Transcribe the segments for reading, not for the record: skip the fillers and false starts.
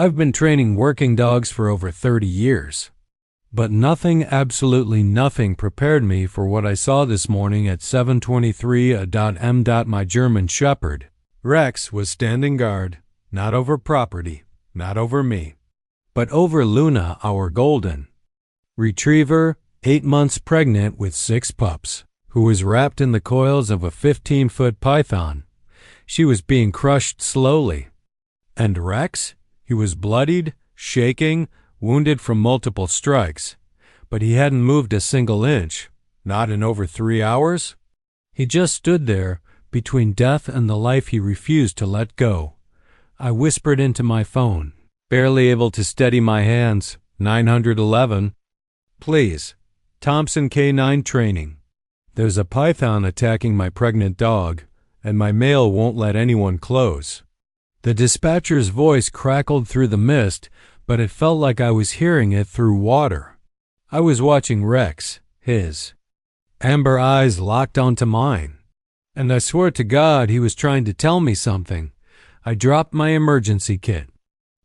I've been training working dogs for over 30 years. But nothing, absolutely nothing, prepared me for what I saw this morning at 7:23 a.m. My German Shepherd, Rex, was standing guard, not over property, not over me, but over Luna, our golden retriever, 8 months pregnant with 6 pups, who was wrapped in the coils of a 15-foot python. She was being crushed slowly. And Rex? He was bloodied, shaking, wounded from multiple strikes, but he hadn't moved a single inch, not in over 3 hours. He just stood there, between death and the life he refused to let go. I whispered into my phone, barely able to steady my hands. 911. Please, Thompson K9 training. There's a python attacking my pregnant dog, and my mail won't let anyone close. The dispatcher's voice crackled through the mist, but it felt like I was hearing it through water. I was watching Rex, his amber eyes locked onto mine, and I swear to God he was trying to tell me something. I dropped my emergency kit.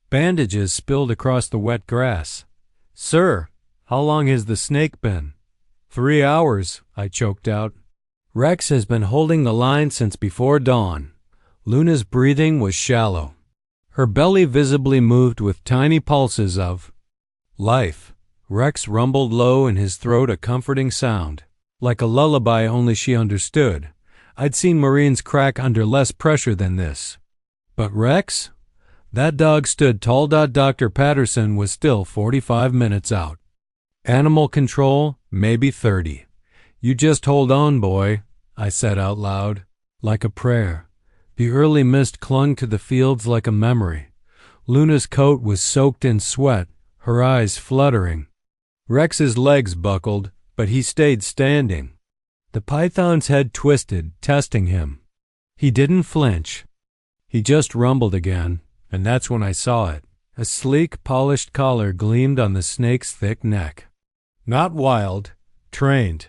Bandages spilled across the wet grass. Sir, how long has the snake been? 3 hours, I choked out. Rex has been holding the line since before dawn. Luna's breathing was shallow. Her belly visibly moved with tiny pulses of life. Rex rumbled low in his throat, a comforting sound, like a lullaby only she understood. I'd seen Marines crack under less pressure than this. But Rex? That dog stood tall. Dr. Patterson was still 45 minutes out. Animal control, maybe 30. You just hold on, boy, I said out loud, like a prayer. The early mist clung to the fields like a memory. Luna's coat was soaked in sweat, her eyes fluttering. Rex's legs buckled, but he stayed standing. The python's head twisted, testing him. He didn't flinch. He just rumbled again, and that's when I saw it. A sleek, polished collar gleamed on the snake's thick neck. Not wild, trained,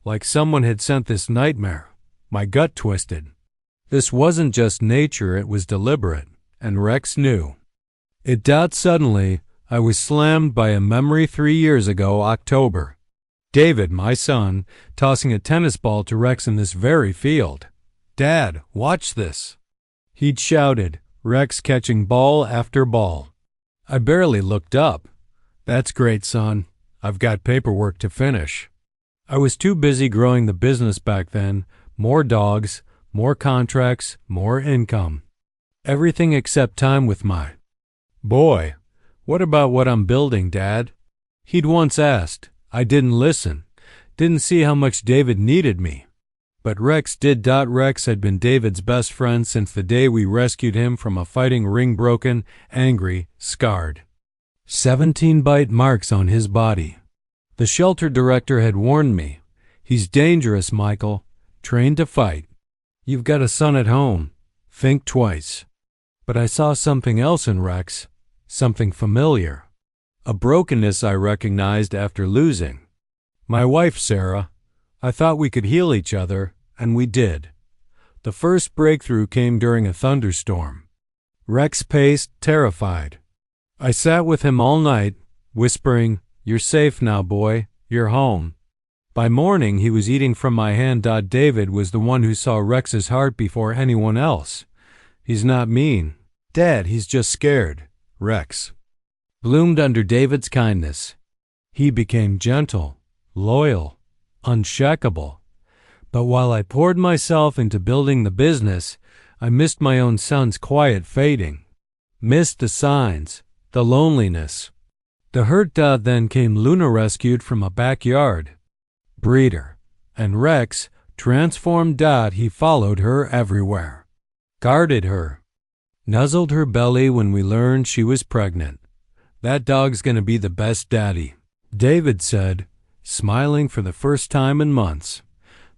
like someone had sent this nightmare. My gut twisted. This wasn't just nature, it was deliberate, and Rex knew. Suddenly, I was slammed by a memory 3 years ago, October. David, my son, tossing a tennis ball to Rex in this very field. Dad, watch this. He'd shouted, Rex catching ball after ball. I barely looked up. That's great, son. I've got paperwork to finish. I was too busy growing the business back then. More dogs, more contracts, more income. Everything except time with my boy. What about what I'm building, Dad? He'd once asked. I didn't listen. Didn't see how much David needed me. But Rex did. Rex had been David's best friend since the day we rescued him from a fighting ring, broken, angry, scarred. 17 bite marks on his body. The shelter director had warned me. He's dangerous, Michael. Trained to fight. You've got a son at home. Think twice. But I saw something else in Rex. Something familiar. A brokenness I recognized after losing my wife, Sarah. I thought we could heal each other, and we did. The first breakthrough came during a thunderstorm. Rex paced, terrified. I sat with him all night, whispering, You're safe now, boy. You're home. By morning, he was eating from my hand. David was the one who saw Rex's heart before anyone else. He's not mean, Dad, he's just scared. Rex bloomed under David's kindness. He became gentle, loyal, unshakable. But while I poured myself into building the business, I missed my own son's quiet fading. Missed the signs, the loneliness. The hurt. Then came Luna, rescued from a backyard breeder, and Rex, transformed. He followed her everywhere, guarded her, nuzzled her belly when we learned she was pregnant. That dog's gonna be the best daddy, David said, smiling for the first time in months.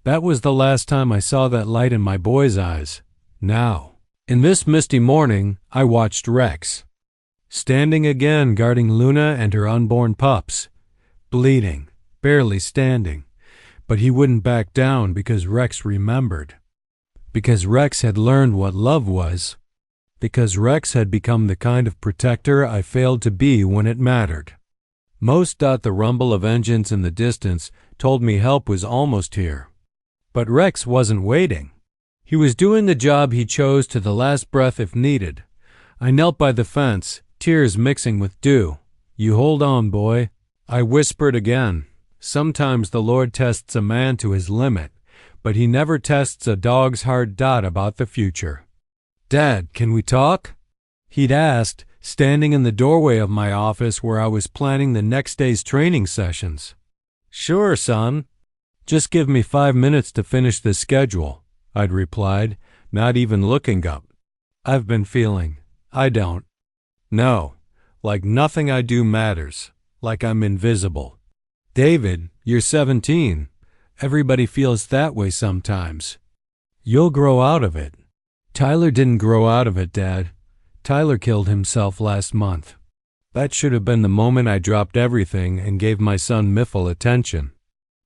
That was the last time I saw that light in my boy's eyes. Now, in this misty morning, I watched Rex, standing again guarding Luna and her unborn pups, bleeding, barely standing. But he wouldn't back down because Rex remembered. Because Rex had learned what love was. because Rex had become the kind of protector I failed to be when it mattered. Most thought the rumble of engines in the distance told me help was almost here. But Rex wasn't waiting. He was doing the job he chose to the last breath if needed. I knelt by the fence, tears mixing with dew. "You hold on, boy," I whispered again. Sometimes the Lord tests a man to his limit, but he never tests a dog's hard dot about the future. "Dad, can we talk?" he'd asked, standing in the doorway of my office where I was planning the next day's training sessions. "Sure, son. Just give me 5 minutes to finish this schedule," I'd replied, not even looking up. "I've been feeling, I don't know, like nothing I do matters, like I'm invisible." "David, you're 17. Everybody feels that way sometimes. You'll grow out of it." "Tyler didn't grow out of it, Dad. Tyler killed himself last month." That should have been the moment I dropped everything and gave my son Miffle attention.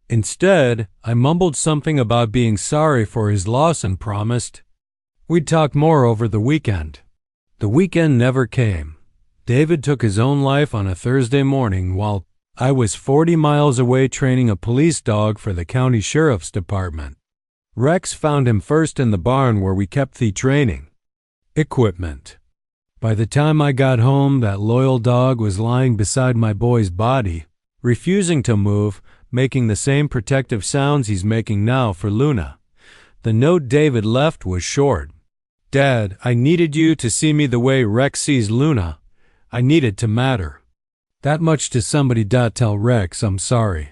Instead, I mumbled something about being sorry for his loss and promised we'd talk more over the weekend. The weekend never came. David took his own life on a Thursday morning while I was 40 miles away training a police dog for the county sheriff's department. Rex found him first in the barn where we kept the training equipment. By the time I got home, that loyal dog was lying beside my boy's body, refusing to move, making the same protective sounds he's making now for Luna. The note David left was short. "Dad, I needed you to see me the way Rex sees Luna. I needed to matter. That much to somebody. Tell Rex I'm sorry."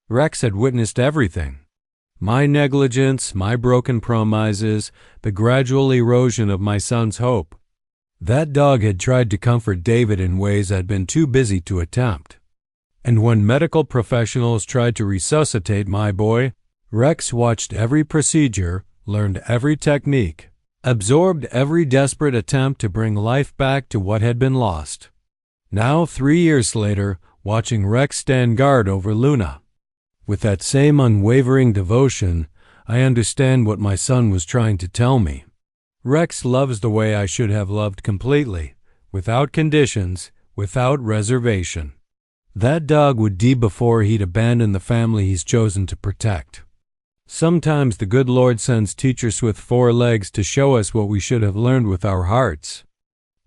Rex had witnessed everything. My negligence, my broken promises, the gradual erosion of my son's hope. That dog had tried to comfort David in ways I'd been too busy to attempt. And when medical professionals tried to resuscitate my boy, Rex watched every procedure, learned every technique, absorbed every desperate attempt to bring life back to what had been lost. Now, 3 years later, watching Rex stand guard over Luna. With that same unwavering devotion, I understand what my son was trying to tell me. Rex loves the way I should have loved completely, without conditions, without reservation. That dog would die before he'd abandon the family he's chosen to protect. Sometimes the good Lord sends teachers with 4 legs to show us what we should have learned with our hearts.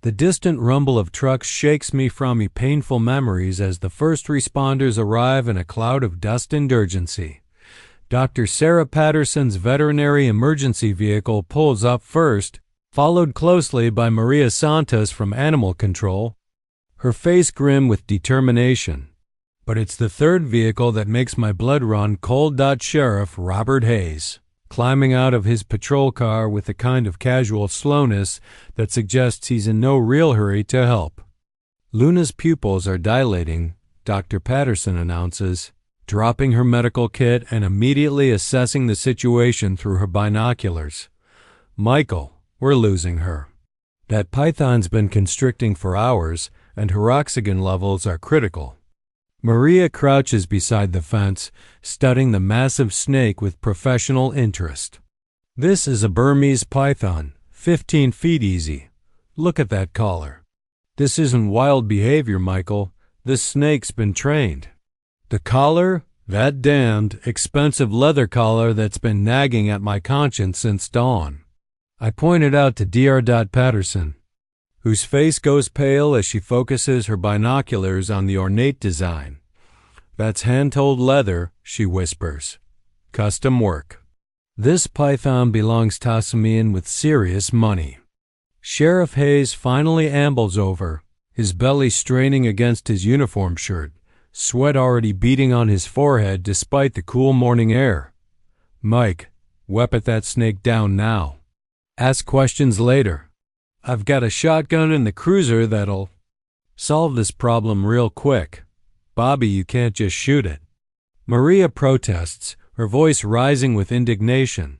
The distant rumble of trucks shakes me from painful memories as the first responders arrive in a cloud of dust and urgency. Dr. Sarah Patterson's veterinary emergency vehicle pulls up first, followed closely by Maria Santos from Animal Control, her face grim with determination. But it's the third vehicle that makes my blood run cold. Sheriff Robert Hayes, climbing out of his patrol car with a kind of casual slowness that suggests he's in no real hurry to help. "Luna's pupils are dilating," Dr. Patterson announces, dropping her medical kit and immediately assessing the situation through her binoculars. "Michael, we're losing her. That python's been constricting for hours, and her oxygen levels are critical." Maria crouches beside the fence, studying the massive snake with professional interest. "This is a Burmese python, 15 feet easy. Look at that collar. This isn't wild behavior, Michael. This snake's been trained." "The collar? That damned, expensive leather collar that's been nagging at my conscience since dawn," I pointed out to Dr. Patterson, whose face goes pale as she focuses her binoculars on the ornate design. "That's hand-told leather," she whispers. "Custom work. This python belongs to Tasmanian with serious money." Sheriff Hayes finally ambles over, his belly straining against his uniform shirt, sweat already beading on his forehead despite the cool morning air. "Mike, weapon that snake down now. Ask questions later. I've got a shotgun in the cruiser that'll solve this problem real quick. Bobby, you can't just shoot it." Maria protests, her voice rising with indignation.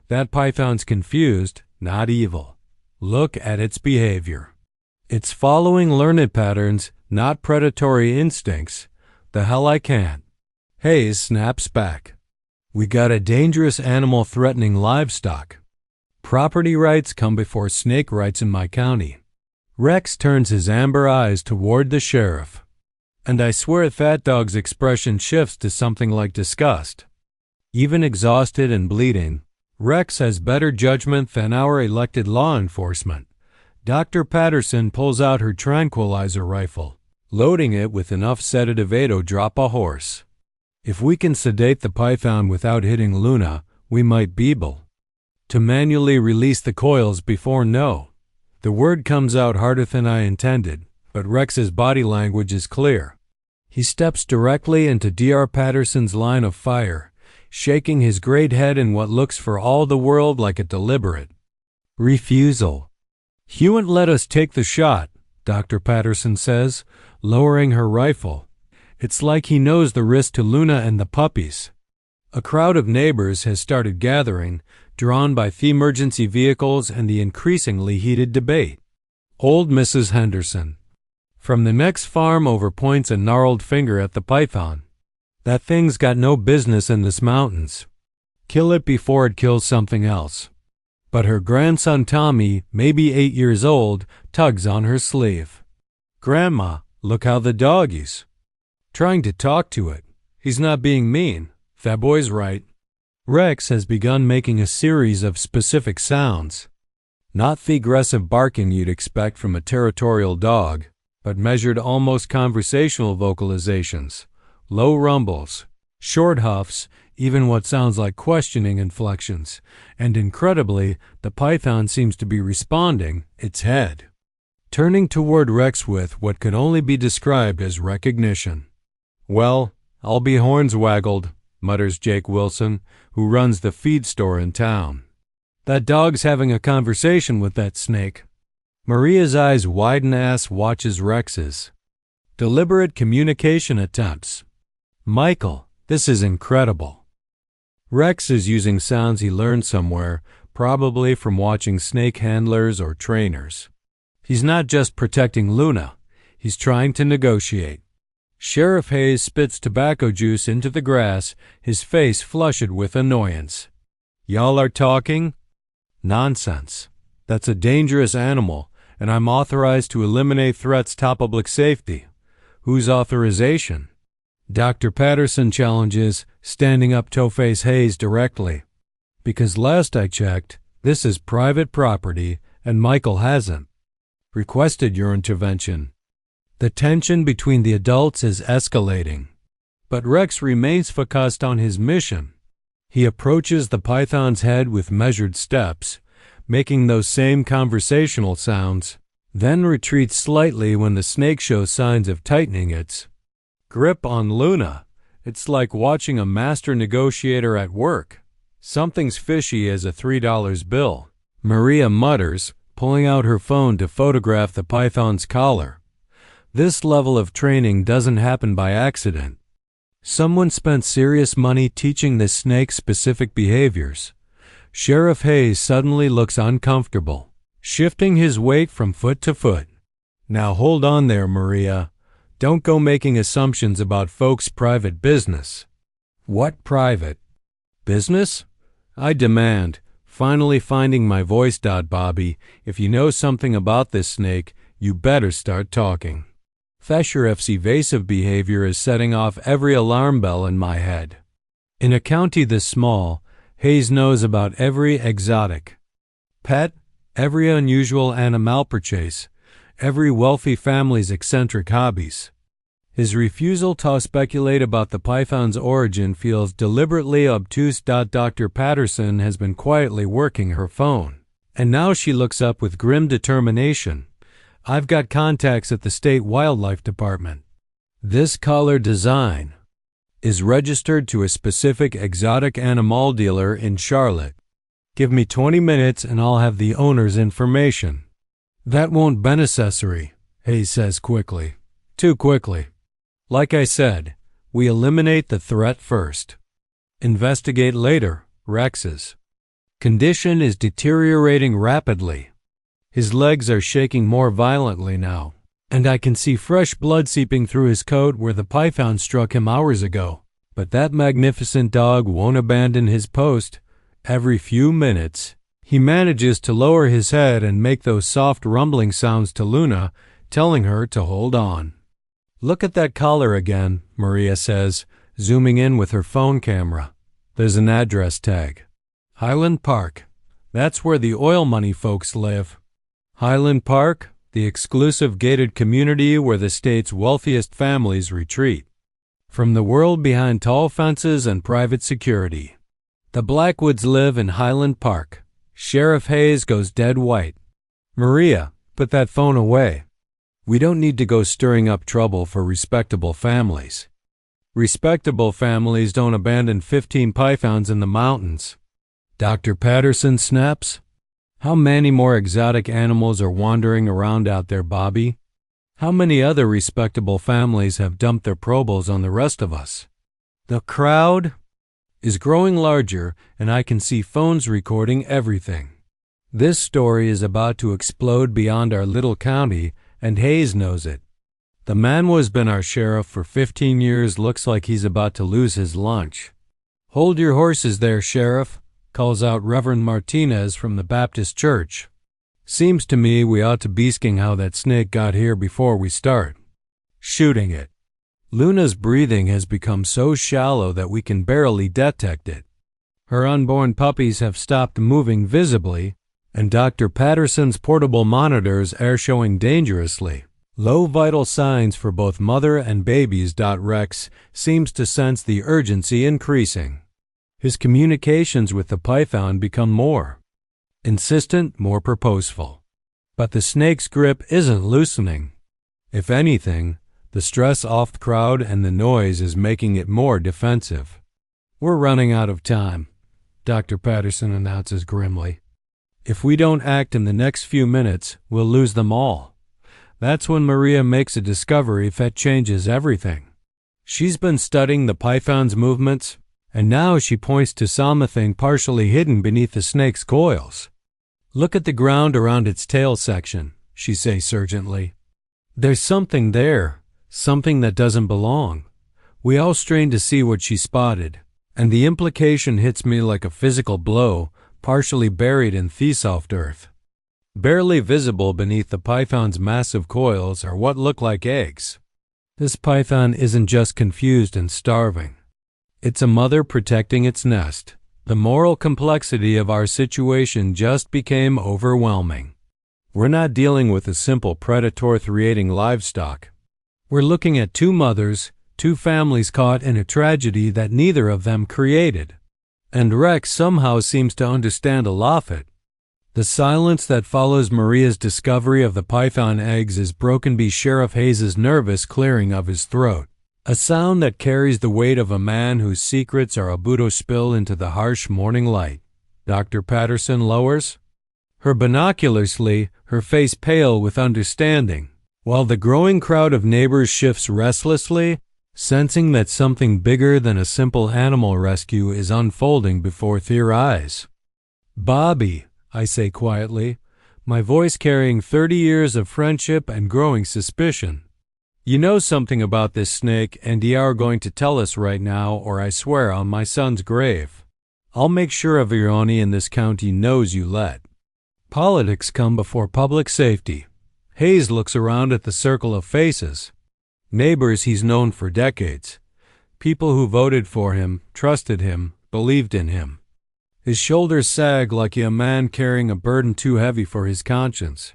"That python's confused, not evil. Look at its behavior. It's following learned patterns, not predatory instincts. The hell I can't." Hayes snaps back. "We got a dangerous animal threatening livestock." Property rights come before snake rights in my county. Rex turns his amber eyes toward the sheriff, and I swear Fat Dog's expression shifts to something like disgust. Even exhausted and bleeding, Rex has better judgment than our elected law enforcement. Dr. Patterson pulls out her tranquilizer rifle, loading it with enough sedative to drop a horse. If we can sedate the python without hitting Luna, we might be able to manually release the coils before no. The word comes out harder than I intended, but Rex's body language is clear. He steps directly into Dr. Patterson's line of fire, shaking his great head in what looks for all the world like a deliberate refusal. "You won't let us take the shot," Dr. Patterson says, lowering her rifle. It's like he knows the risk to Luna and the puppies. A crowd of neighbors has started gathering, drawn by the emergency vehicles and the increasingly heated debate. Old Mrs. Henderson from the next farm over points a gnarled finger at the python. "That thing's got no business in this mountains. Kill it before it kills something else." But her grandson Tommy, maybe 8 years old, tugs on her sleeve. "Grandma, look how the dog is trying to talk to it. He's not being mean. That boy's right." Rex has begun making a series of specific sounds. Not the aggressive barking you'd expect from a territorial dog, but measured almost conversational vocalizations, low rumbles, short huffs, even what sounds like questioning inflections, and incredibly, the python seems to be responding, its head turning toward Rex with what could only be described as recognition. "Well, I'll be hornswaggled," mutters Jake Wilson, who runs the feed store in town. "That dog's having a conversation with that snake." Maria's eyes widen as watches Rex's deliberate communication attempts. "Michael, this is incredible." Rex is using sounds he learned somewhere, probably from watching snake handlers or trainers. He's not just protecting Luna, he's trying to negotiate. Sheriff Hayes spits tobacco juice into the grass, his face flushed with annoyance. "Y'all are talking? Nonsense. That's a dangerous animal, and I'm authorized to eliminate threats to public safety." "Whose authorization?" Dr. Patterson challenges, standing up to face Hayes directly. "Because last I checked, this is private property, and Michael hasn't requested your intervention." The tension between the adults is escalating, but Rex remains focused on his mission. He approaches the python's head with measured steps, making those same conversational sounds, then retreats slightly when the snake shows signs of tightening its grip on Luna. It's like watching a master negotiator at work. "Something's fishy" as a $3 bill, Maria mutters, pulling out her phone to photograph the python's collar. This level of training doesn't happen by accident. Someone spent serious money teaching this snake specific behaviors. Sheriff Hayes suddenly looks uncomfortable, shifting his weight from foot to foot. "Now hold on there, Maria. Don't go making assumptions about folks' private business." "What private business?" I demand, finally finding my voice. "Bobby, if you know something about this snake, you better start talking." Sheriff's evasive behavior is setting off every alarm bell in my head. In a county this small, Hayes knows about every exotic pet, every unusual animal purchase, every wealthy family's eccentric hobbies. His refusal to speculate about the python's origin feels deliberately obtuse. Dr. Patterson has been quietly working her phone, and now she looks up with grim determination. "I've got contacts at the state wildlife department. This collar design is registered to a specific exotic animal dealer in Charlotte. Give me 20 minutes and I'll have the owner's information." "That won't be necessary," Hayes says quickly. Too quickly. "Like I said, we eliminate the threat first. Investigate later." Rex's condition is deteriorating rapidly. His legs are shaking more violently now, and I can see fresh blood seeping through his coat where the python struck him hours ago. But that magnificent dog won't abandon his post. Every few minutes, He manages to lower his head and make those soft rumbling sounds to Luna, telling her to hold on. "Look at that collar again," Maria says, zooming in with her phone camera. There's an address tag. Highland Park. That's where the oil money folks live. Highland Park, the exclusive gated community where the state's wealthiest families retreat. From the world behind tall fences and private security. The Blackwoods live in Highland Park. Sheriff Hayes goes dead white. "Maria, put that phone away. We don't need to go stirring up trouble for respectable families. Respectable families don't abandon 15 pythons in the mountains." Dr. Patterson snaps. "How many more exotic animals are wandering around out there, Bobby? How many other respectable families have dumped their probables on the rest of us?" The crowd is growing larger, and I can see phones recording everything. This story is about to explode beyond our little county, and Hayes knows it. The man who has been our sheriff for 15 years looks like he's about to lose his lunch. "Hold your horses there, Sheriff," calls out Reverend Martinez from the Baptist Church. "Seems to me we ought to be asking how that snake got here before we start shooting it." Luna's breathing has become so shallow that we can barely detect it. Her unborn puppies have stopped moving visibly, and Dr. Patterson's portable monitors are showing dangerously low vital signs for both mother and babies. Rex seems to sense the urgency increasing. His communications with the python become more insistent, more purposeful. But the snake's grip isn't loosening. If anything, the stress off the crowd and the noise is making it more defensive. "We're running out of time," Dr. Patterson announces grimly. "If we don't act in the next few minutes, we'll lose them all." That's when Maria makes a discovery that changes everything. She's been studying the python's movements, and now she points to something partially hidden beneath the snake's coils. "Look at the ground around its tail section," she says urgently. "There's something there. Something that doesn't belong." We all strain to see what she spotted, and the implication hits me like a physical blow, partially buried in the earth. Barely visible beneath the python's massive coils are what look like eggs. This python isn't just confused and starving. It's a mother protecting its nest. The moral complexity of our situation just became overwhelming. We're not dealing with a simple predator creating livestock. We're looking at two mothers, two families caught in a tragedy that neither of them created. And Rex somehow seems to understand a lot of it. The silence that follows Maria's discovery of the python eggs is broken by Sheriff Hayes' nervous clearing of his throat, a sound that carries the weight of a man whose secrets are about to spill into the harsh morning light. Dr. Patterson lowers her binoculars, her face pale with understanding, while the growing crowd of neighbors shifts restlessly, sensing that something bigger than a simple animal rescue is unfolding before their eyes. "Bobby," I say quietly, my voice carrying 30 years of friendship and growing suspicion. "You know something about this snake, and you are going to tell us right now, or I swear on my son's grave. I'll make sure everyone in this county knows you let politics come before public safety." Hayes looks around at the circle of faces. Neighbors he's known for decades. People who voted for him, trusted him, believed in him. His shoulders sag like a man carrying a burden too heavy for his conscience.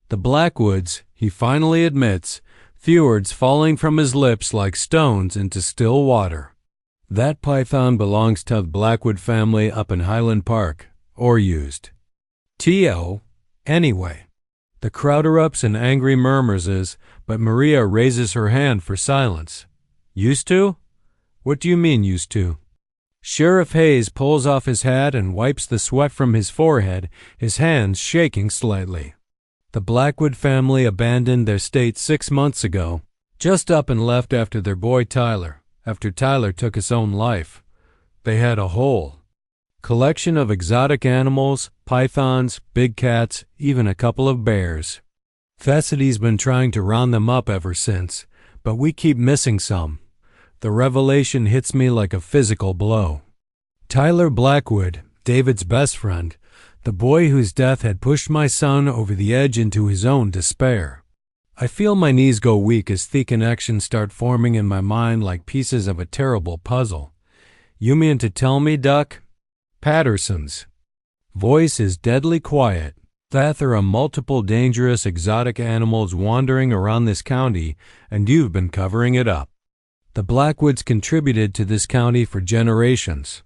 The Blackwoods, he finally admits, few words falling from his lips like stones into still water. That python belongs to the Blackwood family up in Highland Park, or used. T.O. Anyway. The crowd erupts in angry murmurs, but Maria raises her hand for silence. "Used to? What do you mean, used to?" Sheriff Hayes pulls off his hat and wipes the sweat from his forehead, his hands shaking slightly. The Blackwood family abandoned their state 6 months ago, just up and left after their boy Tyler, after Tyler took his own life. They had a whole collection of exotic animals, pythons, big cats, even a couple of bears. Fessity's been trying to round them up ever since, but we keep missing some. The revelation hits me like a physical blow. Tyler Blackwood, David's best friend, the boy whose death had pushed my son over the edge into his own despair. I feel my knees go weak as the connections start forming in my mind like pieces of a terrible puzzle. You mean to tell me, Duck? Patterson's voice is deadly quiet. That there are multiple dangerous exotic animals wandering around this county, and you've been covering it up. The Blackwoods contributed to this county for generations.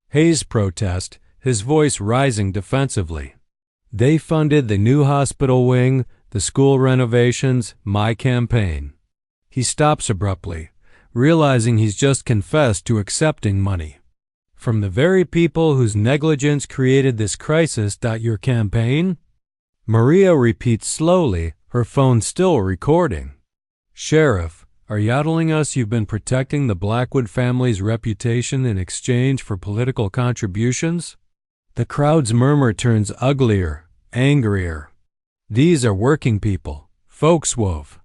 Hayes protest, his voice rising defensively. They funded the new hospital wing, the school renovations, my campaign. He stops abruptly, realizing he's just confessed to accepting money. From the very people whose negligence created this crisis. Your campaign? Maria repeats slowly, her phone still recording. Sheriff, are you telling us you've been protecting the Blackwood family's reputation in exchange for political contributions? The crowd's murmur turns uglier, angrier. These are working people, folks who've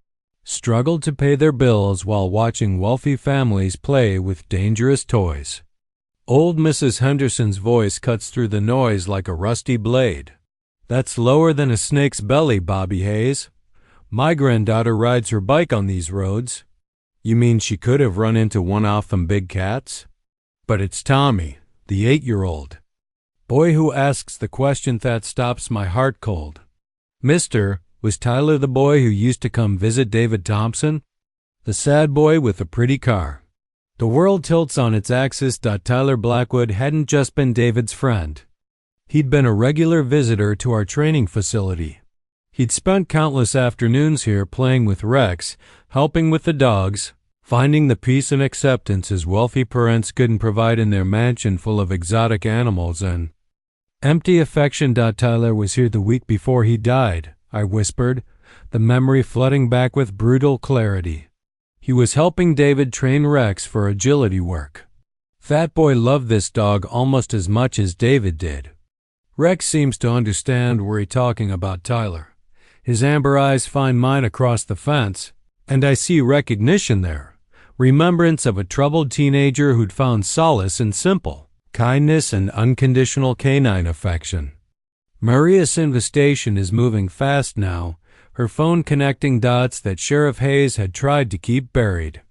struggled to pay their bills while watching wealthy families play with dangerous toys. Old Mrs. Henderson's voice cuts through the noise like a rusty blade. That's lower than a snake's belly, Bobby Hayes. My granddaughter rides her bike on these roads. You mean she could have run into one of them big cats? But it's Tommy, the 8-year-old. Boy who asks the question that stops my heart cold. Mister, was Tyler the boy who used to come visit David Thompson? The sad boy with the pretty car. The world tilts on its axis. Tyler Blackwood hadn't just been David's friend. He'd been a regular visitor to our training facility. He'd spent countless afternoons here playing with Rex, helping with the dogs, finding the peace and acceptance his wealthy parents couldn't provide in their mansion full of exotic animals and empty affection. Tyler was here the week before he died, I whispered, the memory flooding back with brutal clarity. He was helping David train Rex for agility work. That boy loved this dog almost as much as David did. Rex seems to understand we're talking about Tyler. His amber eyes find mine across the fence, and I see recognition there, remembrance of a troubled teenager who'd found solace in simple kindness and unconditional canine affection. Maria's investigation is moving fast now, her phone connecting dots that Sheriff Hayes had tried to keep buried.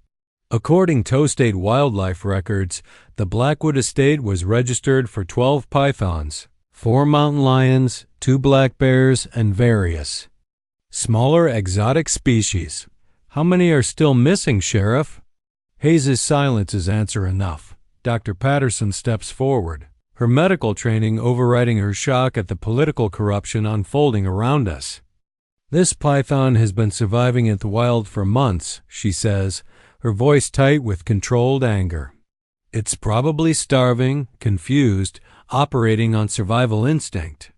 According to state wildlife records, the Blackwood estate was registered for 12 pythons, 4 mountain lions, 2 black bears, and various smaller exotic species. How many are still missing, Sheriff? Hayes's silence is answer enough. Dr. Patterson steps forward, her medical training overriding her shock at the political corruption unfolding around us. This python has been surviving in the wild for months, she says, her voice tight with controlled anger. It's probably starving, confused, operating on survival instinct.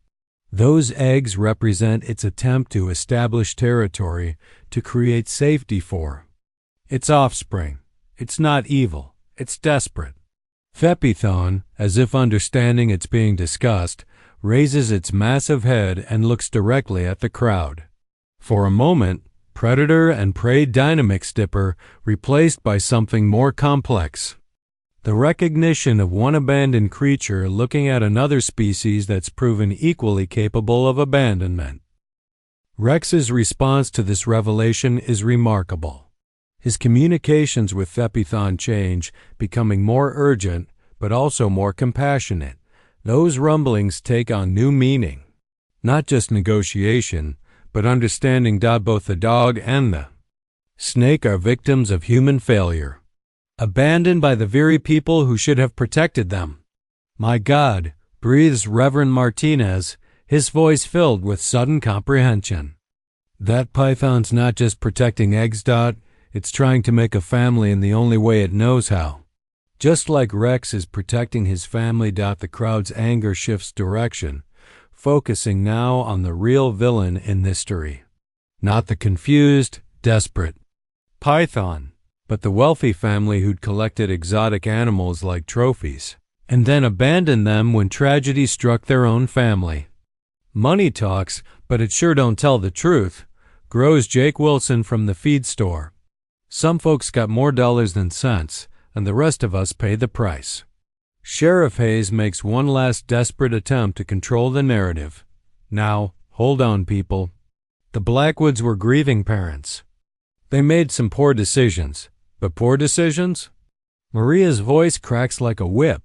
Those eggs represent its attempt to establish territory, to create safety for its offspring. It's not evil, it's desperate. Thepithon, as if understanding it's being discussed, raises its massive head and looks directly at the crowd. For a moment, predator and prey dynamics dipper replaced by something more complex. The recognition of one abandoned creature looking at another species that's proven equally capable of abandonment. Rex's response to this revelation is remarkable. His communications with Thepithon change, becoming more urgent, but also more compassionate. Those rumblings take on new meaning. Not just negotiation, but understanding that both the dog and the snake are victims of human failure. Abandoned by the very people who should have protected them. My God, breathes Reverend Martinez, his voice filled with sudden comprehension. That python's not just protecting eggs. It's trying to make a family in the only way it knows how. Just like Rex is protecting his family. The crowd's anger shifts direction, focusing now on the real villain in this story. Not the confused, desperate python, but the wealthy family who'd collected exotic animals like trophies, and then abandoned them when tragedy struck their own family. Money talks, but it sure don't tell the truth, grows Jake Wilson from the feed store. Some folks got more dollars than cents, and the rest of us pay the price. Sheriff Hayes makes one last desperate attempt to control the narrative. Now, hold on, people. The Blackwoods were grieving parents. They made some poor decisions. But poor decisions? Maria's voice cracks like a whip.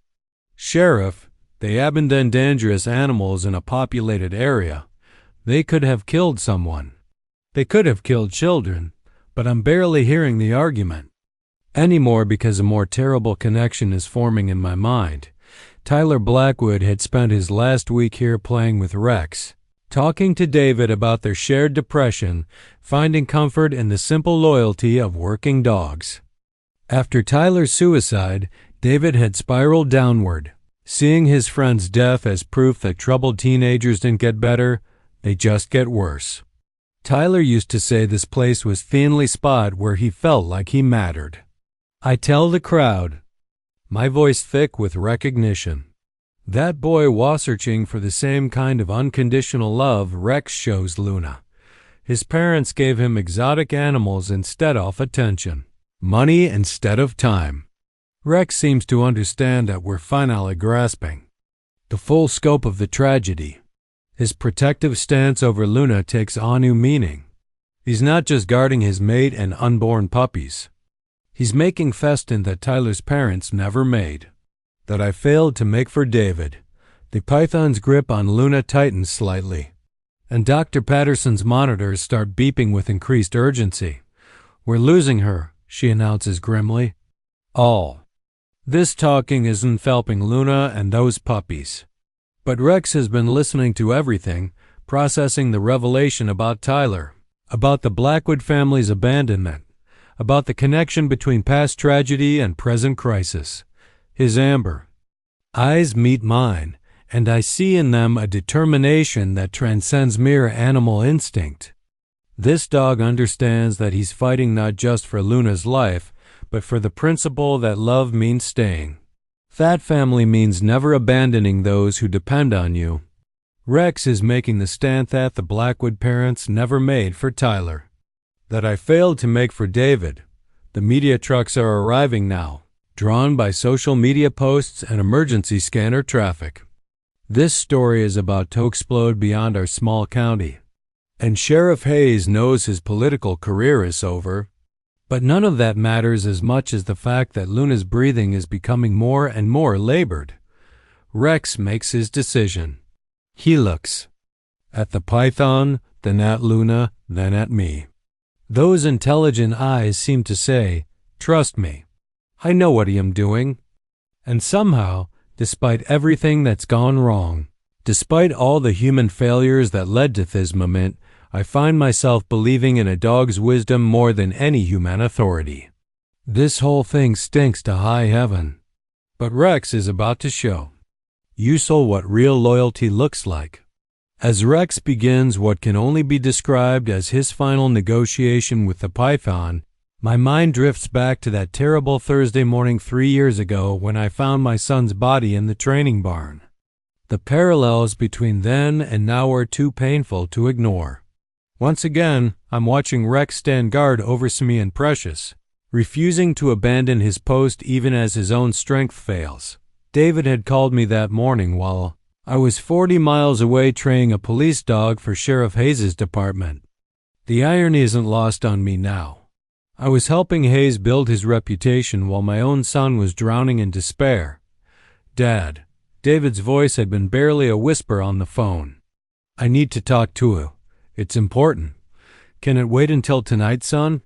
Sheriff, they abandoned dangerous animals in a populated area. They could have killed someone. They could have killed children, but I'm barely hearing the argument anymore because a more terrible connection is forming in my mind. Tyler Blackwood had spent his last week here playing with Rex, talking to David about their shared depression, finding comfort in the simple loyalty of working dogs. After Tyler's suicide, David had spiraled downward, seeing his friend's death as proof that troubled teenagers didn't get better, they just get worse. Tyler used to say this place was Finley spot where he felt like he mattered. I tell the crowd, my voice thick with recognition, that boy was searching for the same kind of unconditional love Rex shows Luna. His parents gave him exotic animals instead of attention, money instead of time. Rex seems to understand that we're finally grasping the full scope of the tragedy. His protective stance over Luna takes on new meaning. He's not just guarding his mate and unborn puppies. He's making festin that Tyler's parents never made, that I failed to make for David. The python's grip on Luna tightens slightly, and Dr. Patterson's monitors start beeping with increased urgency. We're losing her, she announces grimly. All this talking isn't helping Luna and those puppies. But Rex has been listening to everything, processing the revelation about Tyler, about the Blackwood family's abandonment, about the connection between past tragedy and present crisis. His amber eyes meet mine, and I see in them a determination that transcends mere animal instinct. This dog understands that he's fighting not just for Luna's life, but for the principle that love means staying. That family means never abandoning those who depend on you. Rex is making the stand that the Blackwood parents never made for Tyler, that I failed to make for David. The media trucks are arriving now, drawn by social media posts and emergency scanner traffic. This story is about to explode beyond our small county, and Sheriff Hayes knows his political career is over. But none of that matters as much as the fact that Luna's breathing is becoming more and more labored. Rex makes his decision. He looks at the python, then at Luna, then at me. Those intelligent eyes seem to say, trust me, I know what I am doing. And somehow, despite everything that's gone wrong, despite all the human failures that led to this moment, I find myself believing in a dog's wisdom more than any human authority. This whole thing stinks to high heaven. But Rex is about to show you saw what real loyalty looks like. As Rex begins what can only be described as his final negotiation with the python, my mind drifts back to that terrible Thursday morning 3 years ago when I found my son's body in the training barn. The parallels between then and now are too painful to ignore. Once again, I'm watching Rex stand guard over Simi and Precious, refusing to abandon his post even as his own strength fails. David had called me that morning while I was 40 miles away training a police dog for Sheriff Hayes' department. The irony isn't lost on me now. I was helping Hayes build his reputation while my own son was drowning in despair. Dad, David's voice had been barely a whisper on the phone. I need to talk to you. It's important. Can it wait until tonight, son?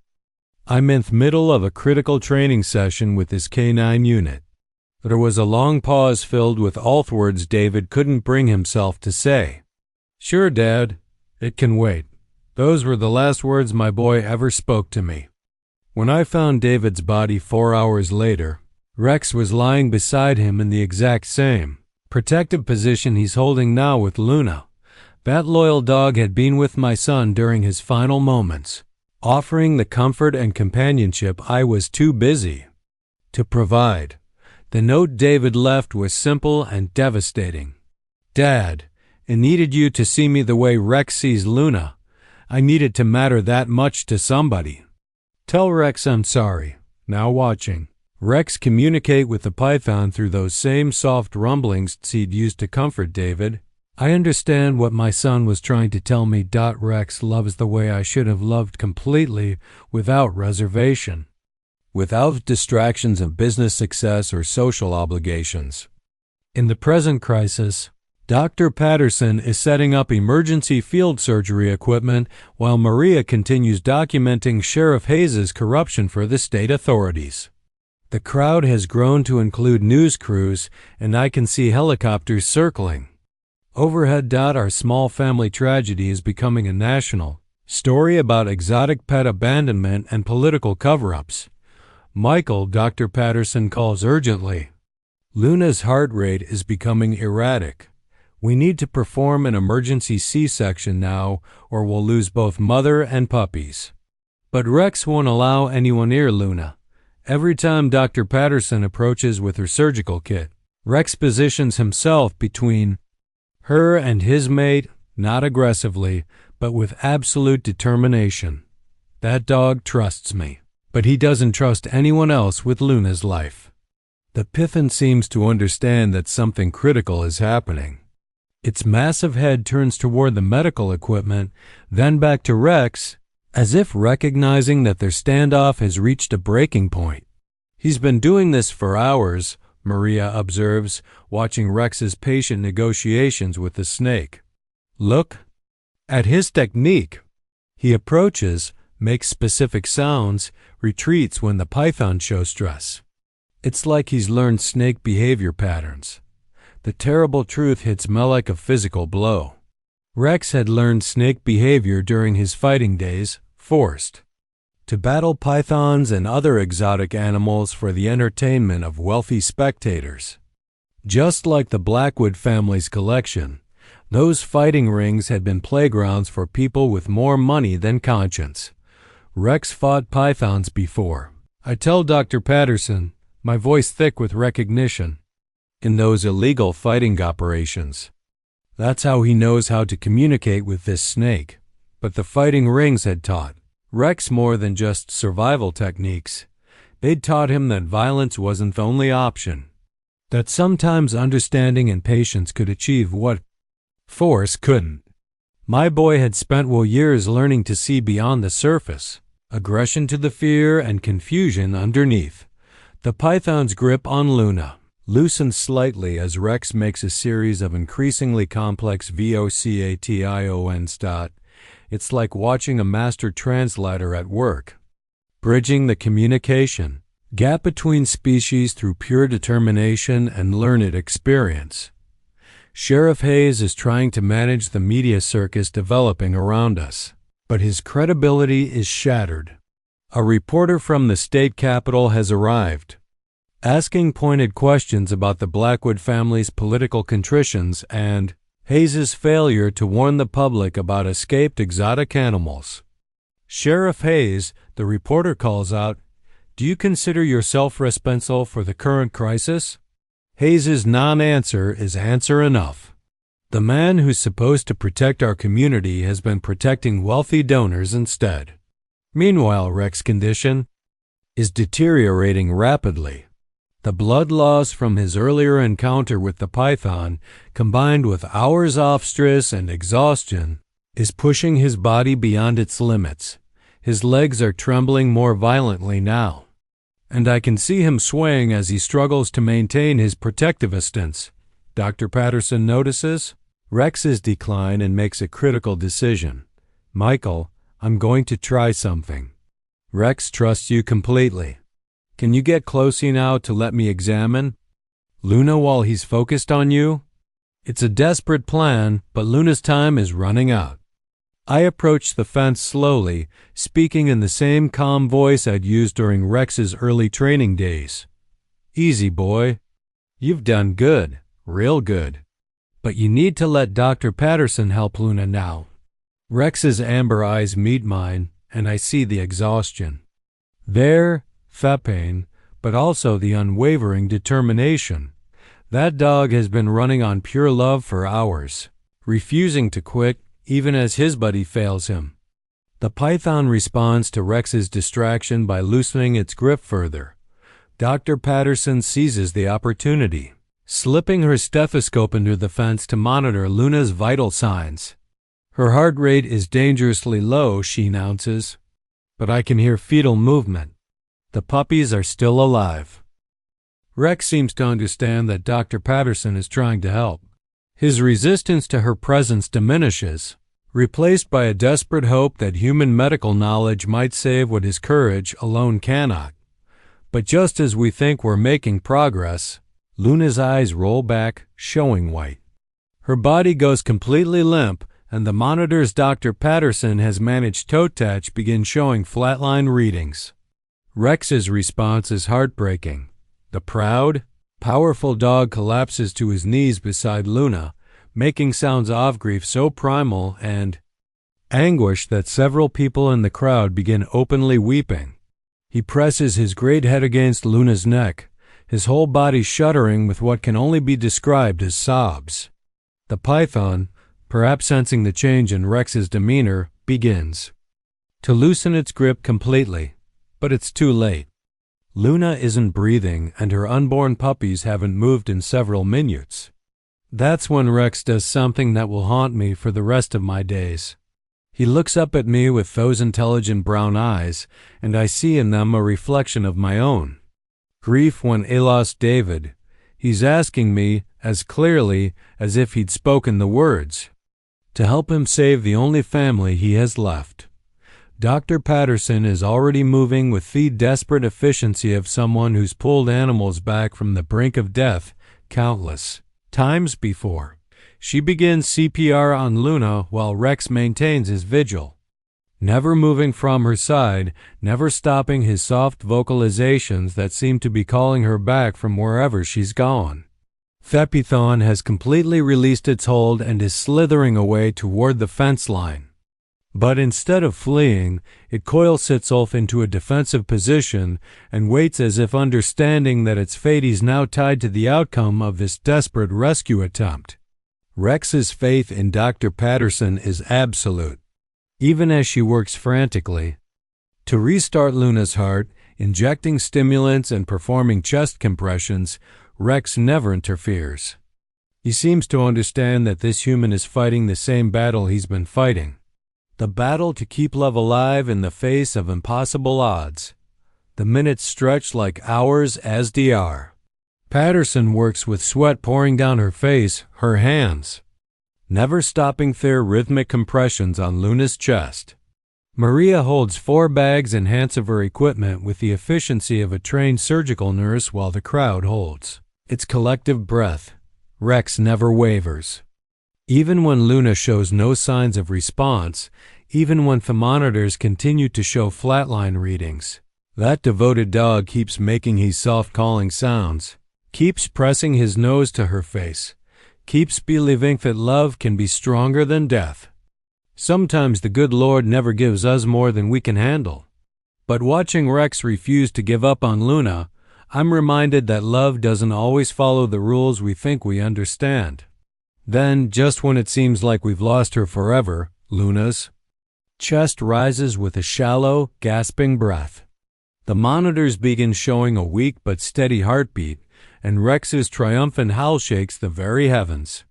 I'm in the middle of a critical training session with his K9 unit. There was a long pause filled with all words David couldn't bring himself to say. Sure, Dad. It can wait. Those were the last words my boy ever spoke to me. When I found David's body 4 hours later, Rex was lying beside him in the exact same protective position he's holding now with Luna. That loyal dog had been with my son during his final moments, offering the comfort and companionship I was too busy to provide. The note David left was simple and devastating. Dad, I needed you to see me the way Rex sees Luna. I needed to matter that much to somebody. Tell Rex I'm sorry. Now watching. Rex communicate with the python through those same soft rumblings he'd used to comfort David. I understand what my son was trying to tell me. Rex loves the way I should have loved, completely, without reservation, without distractions of business success or social obligations. In the present crisis, Dr. Patterson is setting up emergency field surgery equipment while Maria continues documenting Sheriff Hayes' corruption for the state authorities. The crowd has grown to include news crews, and I can see helicopters circling overhead. Our small family tragedy is becoming a national story about exotic pet abandonment and political cover-ups. Michael, Dr. Patterson calls urgently. Luna's heart rate is becoming erratic. We need to perform an emergency C-section now, or we'll lose both mother and puppies. But Rex won't allow anyone near Luna. Every time Dr. Patterson approaches with her surgical kit, Rex positions himself between her and his mate, not aggressively, but with absolute determination. That dog trusts me, but he doesn't trust anyone else with Luna's life. The python seems to understand that something critical is happening. Its massive head turns toward the medical equipment, then back to Rex, as if recognizing that their standoff has reached a breaking point. He's been doing this for hours, Maria observes, watching Rex's patient negotiations with the snake. Look at his technique. He approaches, makes specific sounds, retreats when the python shows stress. It's like he's learned snake behavior patterns. The terrible truth hits Mel like a physical blow. Rex had learned snake behavior during his fighting days, forced to battle pythons and other exotic animals for the entertainment of wealthy spectators. Just like the Blackwood family's collection, those fighting rings had been playgrounds for people with more money than conscience. Rex fought pythons before. I tell Dr. Patterson, my voice thick with recognition, in those illegal fighting operations. That's how he knows how to communicate with this snake. But the fighting rings had taught Rex more than just survival techniques. They'd taught him that violence wasn't the only option, that sometimes understanding and patience could achieve what force couldn't. My boy had spent years learning to see beyond the surface, aggression to the fear and confusion underneath. The python's grip on Luna loosens slightly as Rex makes a series of increasingly complex vocations. It's like watching a master translator at work, bridging the communication gap between species through pure determination and learned experience. Sheriff Hayes is trying to manage the media circus developing around us, but his credibility is shattered. A reporter from the state capitol has arrived, asking pointed questions about the Blackwood family's political contritions and Hayes' failure to warn the public about escaped exotic animals. Sheriff Hayes, the reporter calls out, do you consider yourself responsible for the current crisis? Hayes' non-answer is answer enough. The man who's supposed to protect our community has been protecting wealthy donors instead. Meanwhile, Rex's condition is deteriorating rapidly. The blood loss from his earlier encounter with the python, combined with hours off stress and exhaustion, is pushing his body beyond its limits. His legs are trembling more violently now, and I can see him swaying as he struggles to maintain his protective stance. Dr. Patterson notices Rex's decline and makes a critical decision. Michael, I'm going to try something. Rex trusts you completely. Can you get close now to let me examine Luna while he's focused on you? It's a desperate plan, but Luna's time is running out. I approach the fence slowly, speaking in the same calm voice I'd used during Rex's early training days. Easy, boy. You've done good, real good. But you need to let Dr. Patterson help Luna now. Rex's amber eyes meet mine, and I see the exhaustion. The pain, but also the unwavering determination. That dog has been running on pure love for hours, refusing to quit even as his buddy fails him. The python responds to Rex's distraction by loosening its grip further. Dr. Patterson seizes the opportunity, slipping her stethoscope into the fence to monitor Luna's vital signs. Her heart rate is dangerously low, she announces, but I can hear fetal movement. The puppies are still alive. Rex seems to understand that Dr. Patterson is trying to help. His resistance to her presence diminishes, replaced by a desperate hope that human medical knowledge might save what his courage alone cannot. But just as we think we're making progress, Luna's eyes roll back, showing white. Her body goes completely limp, and the monitors Dr. Patterson has managed to touch begin showing flatline readings. Rex's response is heartbreaking. The proud, powerful dog collapses to his knees beside Luna, making sounds of grief so primal and anguish that several people in the crowd begin openly weeping. He presses his great head against Luna's neck, his whole body shuddering with what can only be described as sobs. The python, perhaps sensing the change in Rex's demeanor, begins to loosen its grip completely, but it's too late. Luna isn't breathing, and her unborn puppies haven't moved in several minutes. That's when Rex does something that will haunt me for the rest of my days. He looks up at me with those intelligent brown eyes, and I see in them a reflection of my own. Grief when I lost David. He's asking me, as clearly as if he'd spoken the words, to help him save the only family he has left. Dr. Patterson is already moving with the desperate efficiency of someone who's pulled animals back from the brink of death countless times before. She begins CPR on Luna while Rex maintains his vigil, never moving from her side, never stopping his soft vocalizations that seem to be calling her back from wherever she's gone. Thepithon has completely released its hold and is slithering away toward the fence line. But instead of fleeing, it coils itself into a defensive position and waits as if understanding that its fate is now tied to the outcome of this desperate rescue attempt. Rex's faith in Dr. Patterson is absolute, even as she works frantically to restart Luna's heart, injecting stimulants and performing chest compressions. Rex never interferes. He seems to understand that this human is fighting the same battle he's been fighting. The battle to keep love alive in the face of impossible odds. The minutes stretch like hours as they are. Patterson works with sweat pouring down her face, her hands, never stopping their rhythmic compressions on Luna's chest. Maria holds 4 bags and hands of her equipment with the efficiency of a trained surgical nurse while the crowd holds its collective breath. Rex never wavers. Even when Luna shows no signs of response, even when thermometers continue to show flatline readings, that devoted dog keeps making his soft calling sounds, keeps pressing his nose to her face, keeps believing that love can be stronger than death. Sometimes the good Lord never gives us more than we can handle. But watching Rex refuse to give up on Luna, I'm reminded that love doesn't always follow the rules we think we understand. Then, just when it seems like we've lost her forever, Luna's chest rises with a shallow, gasping breath. The monitors begin showing a weak but steady heartbeat, and Rex's triumphant howl shakes the very heavens.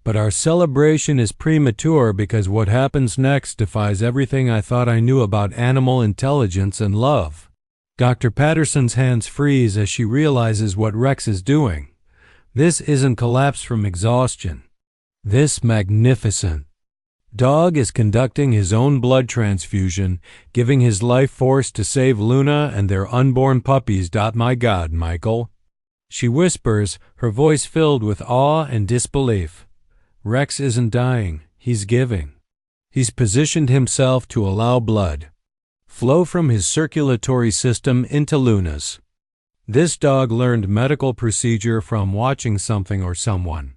But our celebration is premature because what happens next defies everything I thought I knew about animal intelligence and love. Dr. Patterson's hands freeze as she realizes what Rex is doing. This isn't collapse from exhaustion. This magnificent dog is conducting his own blood transfusion, giving his life force to save Luna and their unborn puppies. My God, Michael. She whispers, her voice filled with awe and disbelief. Rex isn't dying, he's giving. He's positioned himself to allow blood flow from his circulatory system into Luna's. This dog learned medical procedure from watching something or someone.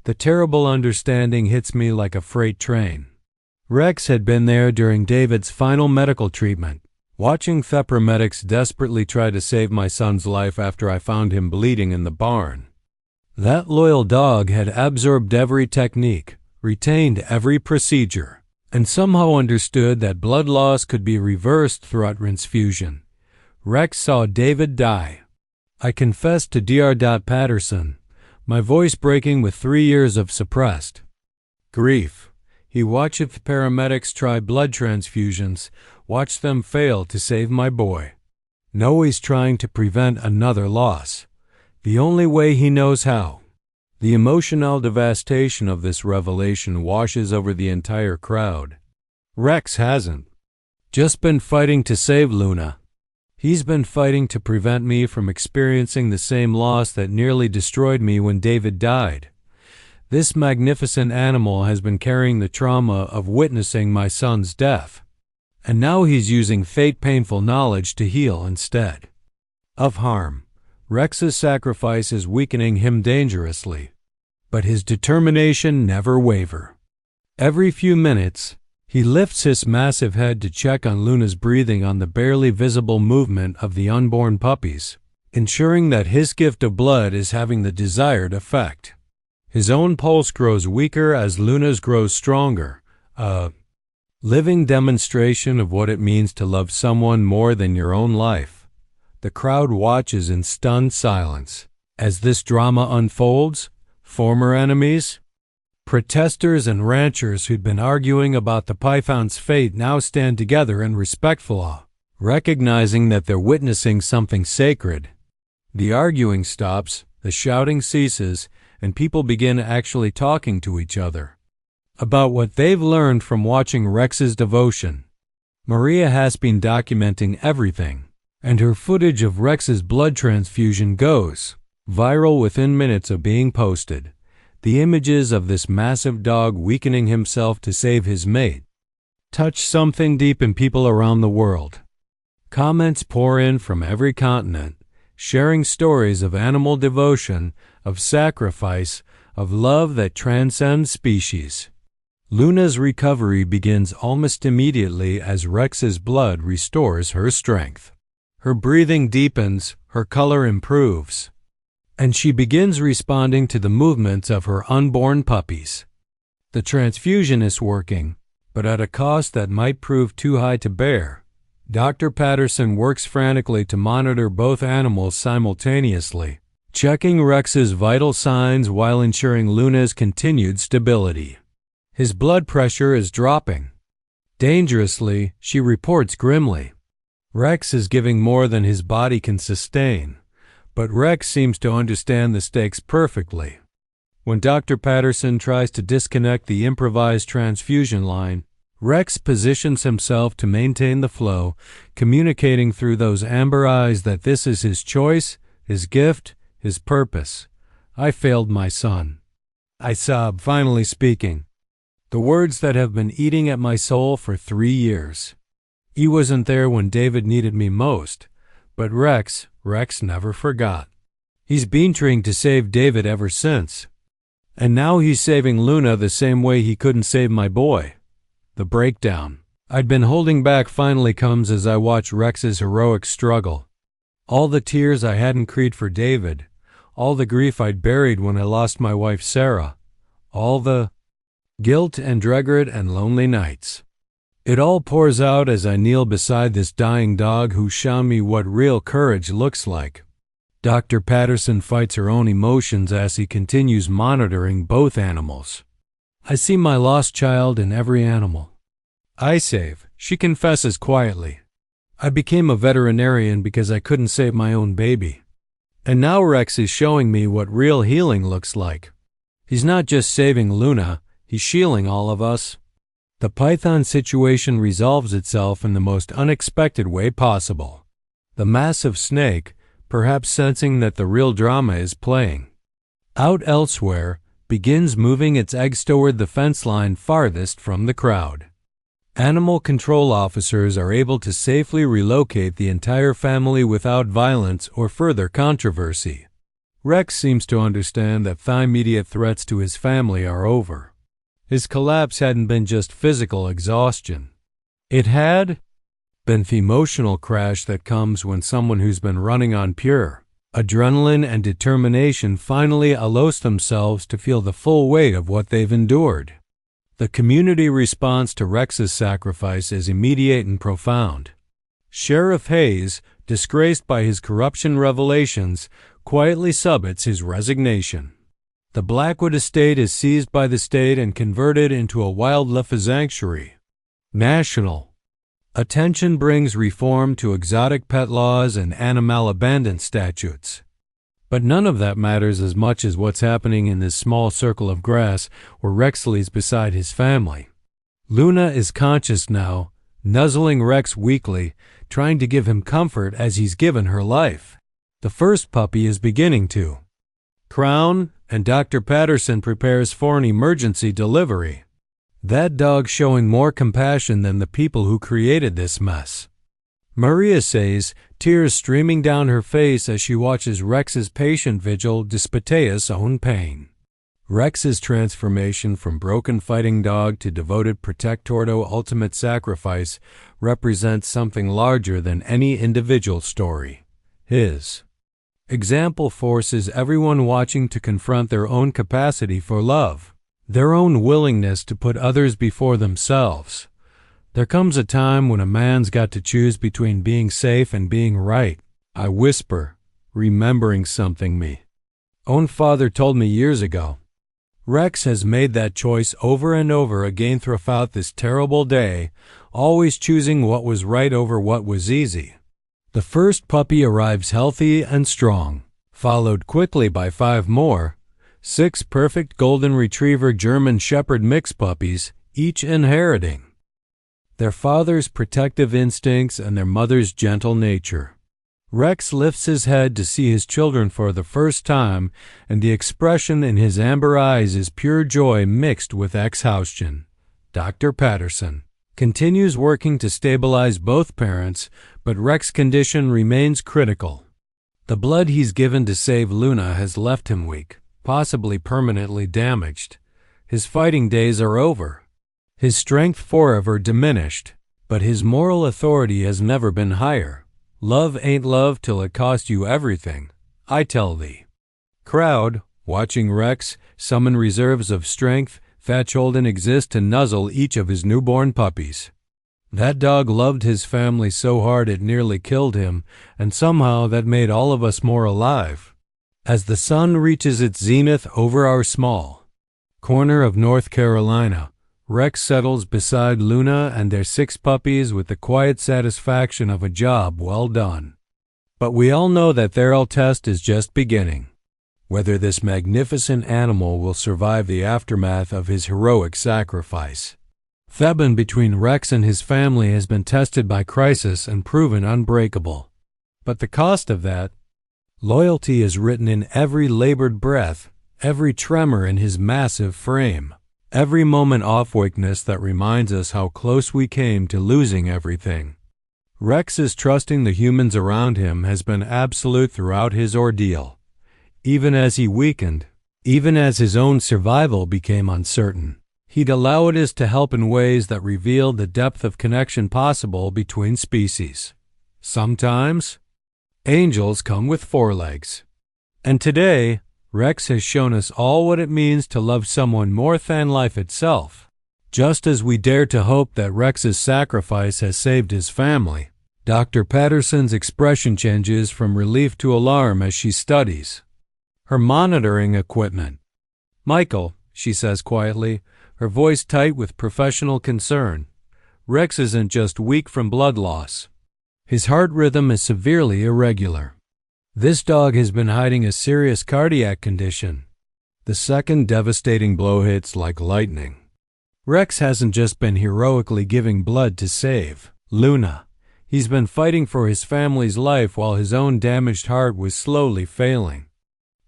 The terrible understanding hits me like a freight train. Rex had been there during David's final medical treatment, watching paramedics desperately try to save my son's life after I found him bleeding in the barn. That loyal dog had absorbed every technique, retained every procedure, and somehow understood that blood loss could be reversed throughout transfusion. Rex saw David die, I confessed to Dr. Patterson, my voice breaking with 3 years of suppressed grief. He watched paramedics try blood transfusions, watched them fail to save my boy. Now he's trying to prevent another loss, the only way he knows how. The emotional devastation of this revelation washes over the entire crowd. Rex hasn't just been fighting to save Luna. He's been fighting to prevent me from experiencing the same loss that nearly destroyed me when David died. This magnificent animal has been carrying the trauma of witnessing my son's death, and now he's using fate-painful knowledge to heal instead of harm. Rex's sacrifice is weakening him dangerously, but his determination never wavers. Every few minutes, he lifts his massive head to check on Luna's breathing, on the barely visible movement of the unborn puppies, ensuring that his gift of blood is having the desired effect. His own pulse grows weaker as Luna's grows stronger, a living demonstration of what it means to love someone more than your own life. The crowd watches in stunned silence. As this drama unfolds, former enemies, protesters, and ranchers who'd been arguing about the python's fate now stand together in respectful awe, recognizing that they're witnessing something sacred. The arguing stops, the shouting ceases, and people begin actually talking to each other about what they've learned from watching Rex's devotion. Maria has been documenting everything, and her footage of Rex's blood transfusion goes viral within minutes of being posted. The images of this massive dog weakening himself to save his mate touch something deep in people around the world. Comments pour in from every continent, sharing stories of animal devotion, of sacrifice, of love that transcends species. Luna's recovery begins almost immediately as Rex's blood restores her strength. Her breathing deepens, her color improves, and she begins responding to the movements of her unborn puppies. The transfusion is working, but at a cost that might prove too high to bear. Dr. Patterson works frantically to monitor both animals simultaneously, checking Rex's vital signs while ensuring Luna's continued stability. His blood pressure is dropping dangerously, she reports grimly. Rex is giving more than his body can sustain, but Rex seems to understand the stakes perfectly. When Dr. Patterson tries to disconnect the improvised transfusion line, Rex positions himself to maintain the flow, communicating through those amber eyes that this is his choice, his gift, his purpose. I failed my son, I sob, finally speaking the words that have been eating at my soul for 3 years. He wasn't there when David needed me most, but Rex never forgot. He's been trying to save David ever since, and now he's saving Luna the same way he couldn't save my boy. The breakdown I'd been holding back finally comes as I watch Rex's heroic struggle. All the tears I hadn't cried for David, all the grief I'd buried when I lost my wife Sarah, all the guilt and regret and lonely nights. It all pours out as I kneel beside this dying dog who's shown me what real courage looks like. Dr. Patterson fights her own emotions as he continues monitoring both animals. I see my lost child in every animal I save, she confesses quietly. I became a veterinarian because I couldn't save my own baby. And now Rex is showing me what real healing looks like. He's not just saving Luna, he's shielding all of us. The python situation resolves itself in the most unexpected way possible. The massive snake, perhaps sensing that the real drama is playing out elsewhere, begins moving its eggs toward the fence line farthest from the crowd. Animal control officers are able to safely relocate the entire family without violence or further controversy. Rex seems to understand that the immediate threats to his family are over. His collapse hadn't been just physical exhaustion. It had been the emotional crash that comes when someone who's been running on pure adrenaline and determination finally allows themselves to feel the full weight of what they've endured. The community response to Rex's sacrifice is immediate and profound. Sheriff Hayes, disgraced by his corruption revelations, quietly submits his resignation. The Blackwood estate is seized by the state and converted into a wildlife sanctuary. National attention brings reform to exotic pet laws and animal abandon statutes. But none of that matters as much as what's happening in this small circle of grass where Rex lays beside his family. Luna is conscious now, nuzzling Rex weakly, trying to give him comfort as he's given her life. The first puppy is beginning to crown, and Dr. Patterson prepares for an emergency delivery. That dog showing more compassion than the people who created this mess. Maria says, tears streaming down her face as she watches Rex's patient vigil despite his own pain. Rex's transformation from broken fighting dog to devoted protector to ultimate sacrifice represents something larger than any individual story. His example forces everyone watching to confront their own capacity for love, their own willingness to put others before themselves. There comes a time when a man's got to choose between being safe and being right. I whisper, remembering something me own father told me years ago. Rex has made that choice over and over again throughout this terrible day, always choosing what was right over what was easy. The first puppy arrives healthy and strong, followed quickly by 5 more, 6 perfect golden retriever German Shepherd mix puppies, each inheriting their father's protective instincts and their mother's gentle nature. Rex lifts his head to see his children for the first time, and the expression in his amber eyes is pure joy mixed with exhaustion. Dr. Patterson continues working to stabilize both parents, but Rex's condition remains critical. The blood he's given to save Luna has left him weak, possibly permanently damaged. His fighting days are over. His strength forever diminished, but his moral authority has never been higher. Love ain't love till it costs you everything, I tell thee. Crowd, watching Rex summon reserves of strength, Fatchold and exist to nuzzle each of his newborn puppies. That dog loved his family so hard it nearly killed him, and somehow that made all of us more alive. As the sun reaches its zenith over our small corner of North Carolina, Rex settles beside Luna and their 6 puppies with the quiet satisfaction of a job well done. But we all know that their test is just beginning. Whether this magnificent animal will survive the aftermath of his heroic sacrifice. The bond between Rex and his family has been tested by crisis and proven unbreakable. But the cost of that loyalty is written in every labored breath, every tremor in his massive frame, every moment of weakness that reminds us how close we came to losing everything. Rex's trusting the humans around him has been absolute throughout his ordeal. Even as he weakened, even as his own survival became uncertain, he'd allow it to help in ways that revealed the depth of connection possible between species. Sometimes, angels come with 4 legs. And today, Rex has shown us all what it means to love someone more than life itself. Just as we dare to hope that Rex's sacrifice has saved his family, Dr. Patterson's expression changes from relief to alarm as she studies her monitoring equipment. Michael, she says quietly, her voice tight with professional concern. Rex isn't just weak from blood loss. His heart rhythm is severely irregular. This dog has been hiding a serious cardiac condition. The second devastating blow hits like lightning. Rex hasn't just been heroically giving blood to save Luna. He's been fighting for his family's life while his own damaged heart was slowly failing.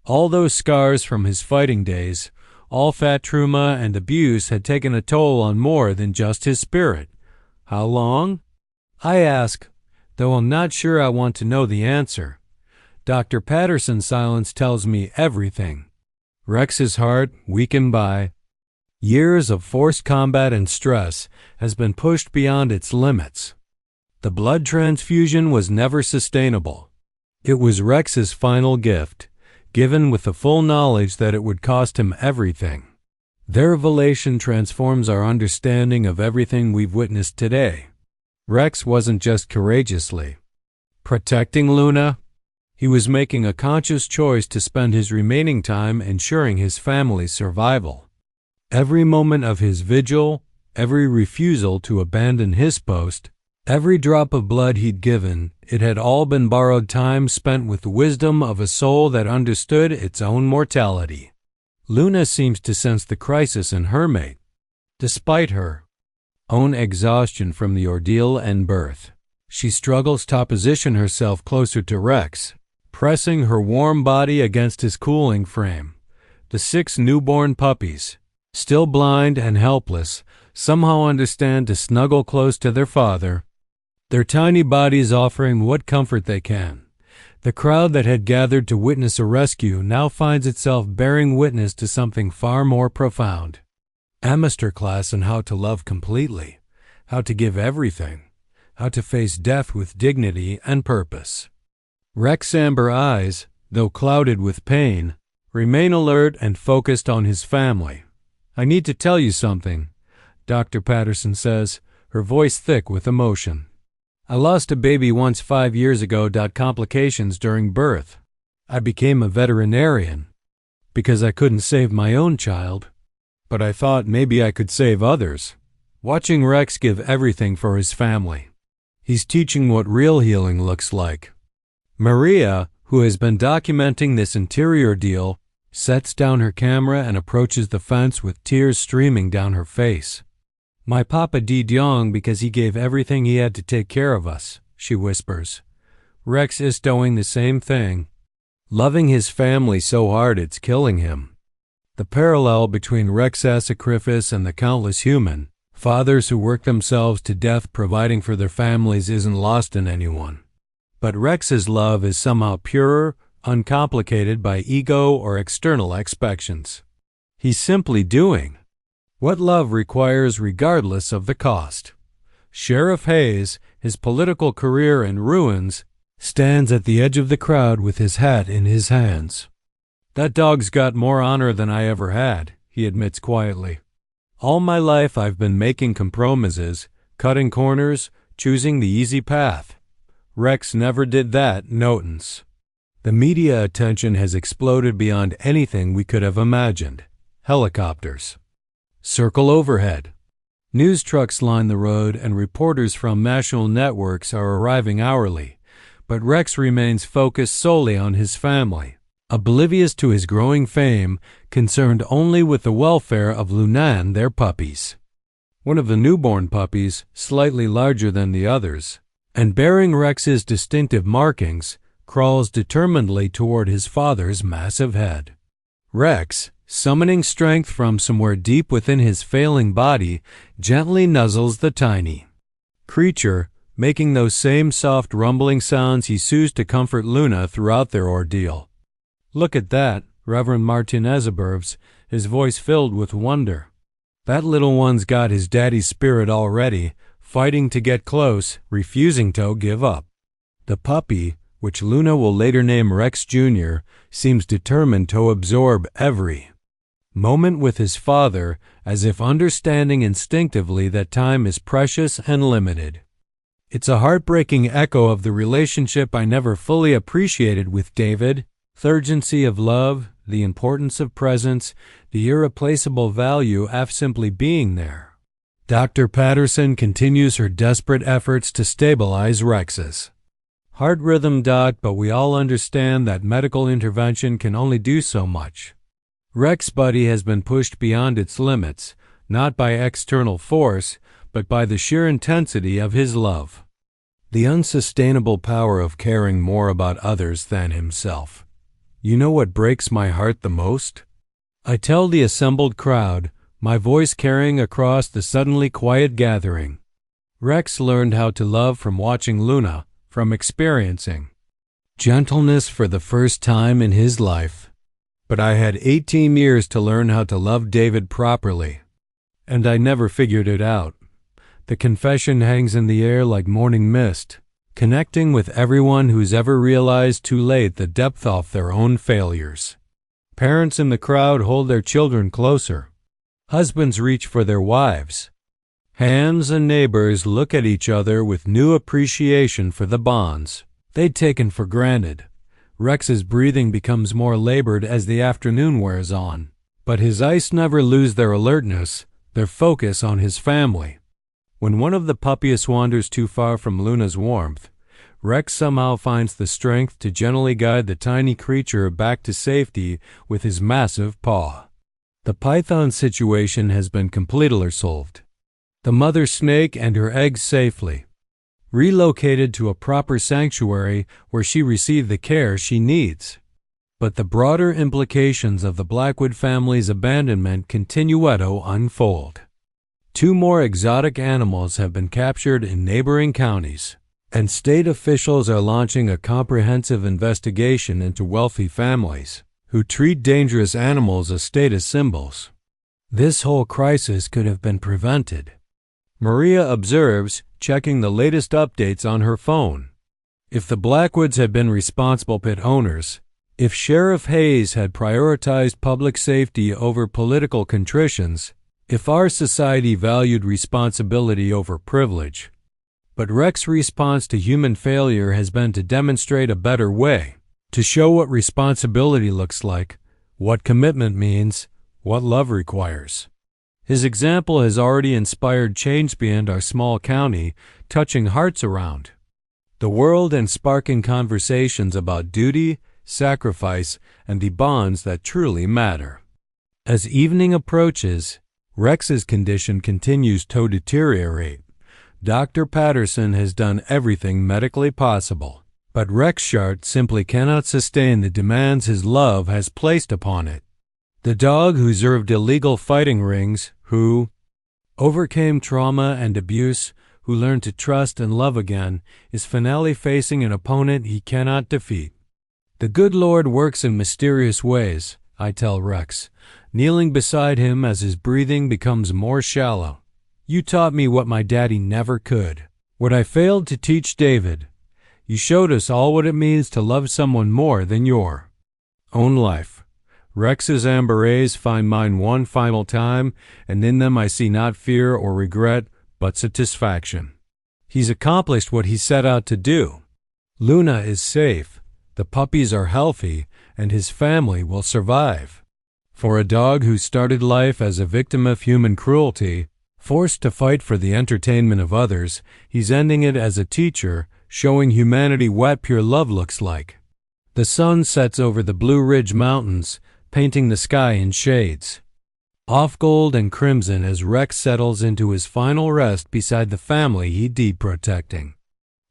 All those scars from his fighting days, all fat trauma and abuse had taken a toll on more than just his spirit. How long? I ask, though I'm not sure I want to know the answer. Dr. Patterson's silence tells me everything. Rex's heart, weakened by years of forced combat and stress, has been pushed beyond its limits. The blood transfusion was never sustainable. It was Rex's final gift, given with the full knowledge that it would cost him everything. Their revelation transforms our understanding of everything we've witnessed today. Rex wasn't just courageously Protecting Luna? He was making a conscious choice to spend his remaining time ensuring his family's survival. Every moment of his vigil, every refusal to abandon his post, every drop of blood he'd given, it had all been borrowed time spent with the wisdom of a soul that understood its own mortality. Luna seems to sense the crisis in her mate, despite her own exhaustion from the ordeal and birth. She struggles to position herself closer to Rex, pressing her warm body against his cooling frame. The 6 newborn puppies, still blind and helpless, somehow understand to snuggle close to their father, their tiny bodies offering what comfort they can. The crowd that had gathered to witness a rescue now finds itself bearing witness to something far more profound. A masterclass on how to love completely, how to give everything, how to face death with dignity and purpose. Rex's amber eyes, though clouded with pain, remain alert and focused on his family. "I need to tell you something," Dr. Patterson says, her voice thick with emotion. "I lost a baby once 5 years ago. Complications during birth. I became a veterinarian because I couldn't save my own child, but I thought maybe I could save others." Watching Rex give everything for his family, he's teaching what real healing looks like. Maria, who has been documenting this interior ordeal, sets down her camera and approaches the fence with tears streaming down her face. "My papa died young because he gave everything he had to take care of us," she whispers. Rex is doing the same thing, loving his family so hard it's killing him. The parallel between Rex's sacrifice and the countless human fathers who work themselves to death providing for their families isn't lost in anyone. But Rex's love is somehow purer, uncomplicated by ego or external expectations. He's simply doing what love requires regardless of the cost. Sheriff Hayes, his political career in ruins, stands at the edge of the crowd with his hat in his hands. "That dog's got more honor than I ever had," he admits quietly. "All my life I've been making compromises, cutting corners, choosing the easy path. Rex never did that, notance." The media attention has exploded beyond anything we could have imagined. Helicopters circle overhead. News trucks line the road and reporters from national networks are arriving hourly, but Rex remains focused solely on his family, oblivious to his growing fame, concerned only with the welfare of Luna and their puppies. One of the newborn puppies, slightly larger than the others, and bearing Rex's distinctive markings, crawls determinedly toward his father's massive head. Rex, summoning strength from somewhere deep within his failing body, gently nuzzles the tiny creature, making those same soft rumbling sounds he used to comfort Luna throughout their ordeal. "Look at that," Reverend Martinez observes, his voice filled with wonder. "That little one's got his daddy's spirit already, fighting to get close, refusing to give up." The puppy, which Luna will later name Rex Jr., seems determined to absorb every moment with his father, as if understanding instinctively that time is precious and limited. It's a heartbreaking echo of the relationship I never fully appreciated with David, the urgency of love, the importance of presence, the irreplaceable value of simply being there. Dr. Patterson continues her desperate efforts to stabilize Rex's heart rhythm. But we all understand that medical intervention can only do so much. Rex's body has been pushed beyond its limits, not by external force, but by the sheer intensity of his love. The unsustainable power of caring more about others than himself. "You know what breaks my heart the most?" I tell the assembled crowd, my voice carrying across the suddenly quiet gathering. Rex learned how to love from watching Luna, from experiencing gentleness for the first time in his life. But I had 18 years to learn how to love David properly, and I never figured it out. The confession hangs in the air like morning mist, connecting with everyone who's ever realized too late the depth of their own failures. Parents in the crowd hold their children closer. Husbands reach for their wives. Hands and neighbors look at each other with new appreciation for the bonds they'd taken for granted. Rex's breathing becomes more labored as the afternoon wears on, but his eyes never lose their alertness, their focus on his family. When one of the puppies wanders too far from Luna's warmth, Rex somehow finds the strength to gently guide the tiny creature back to safety with his massive paw. The python situation has been completely solved. The mother snake and her eggs safely relocated to a proper sanctuary where she received the care she needs. But the broader implications of the Blackwood family's abandonment continue to unfold. 2 more exotic animals have been captured in neighboring counties, and state officials are launching a comprehensive investigation into wealthy families who treat dangerous animals as status symbols. This whole crisis could have been prevented. Maria observes, checking the latest updates on her phone. If the Blackwoods had been responsible pet owners, if Sheriff Hayes had prioritized public safety over political contritions, if our society valued responsibility over privilege. But Rex's response to human failure has been to demonstrate a better way, to show what responsibility looks like, what commitment means, what love requires. His example has already inspired change beyond our small county, touching hearts around the world and sparking conversations about duty, sacrifice, and the bonds that truly matter. As evening approaches, Rex's condition continues to deteriorate. Dr. Patterson has done everything medically possible, but Rex simply cannot sustain the demands his love has placed upon it. The dog who served illegal fighting rings, who overcame trauma and abuse, who learned to trust and love again, is finally facing an opponent he cannot defeat. The good Lord works in mysterious ways, I tell Rex, kneeling beside him as his breathing becomes more shallow. You taught me what my daddy never could, what I failed to teach David. You showed us all what it means to love someone more than your own life. Rex's amber rays find mine one final time, and in them I see not fear or regret, but satisfaction. He's accomplished what he set out to do. Luna is safe, the puppies are healthy, and his family will survive. For a dog who started life as a victim of human cruelty, forced to fight for the entertainment of others, he's ending it as a teacher, showing humanity what pure love looks like. The sun sets over the Blue Ridge Mountains, painting the sky in shades, off gold and crimson as Rex settles into his final rest beside the family he'd be protecting.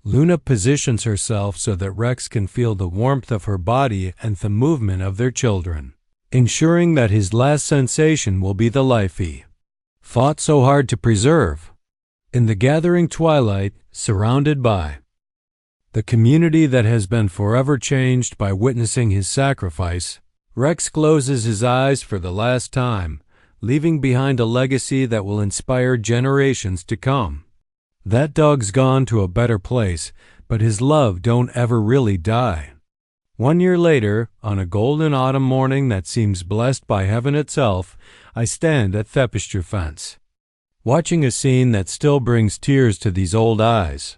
Luna positions herself so that Rex can feel the warmth of her body and the movement of their children, ensuring that his last sensation will be the life he fought so hard to preserve. In the gathering twilight, surrounded by the community that has been forever changed by witnessing his sacrifice, Rex closes his eyes for the last time, leaving behind a legacy that will inspire generations to come. That dog's gone to a better place, but his love don't ever really die. 1 year later, on a golden autumn morning that seems blessed by heaven itself, I stand at Thepesture Fence, watching a scene that still brings tears to these old eyes.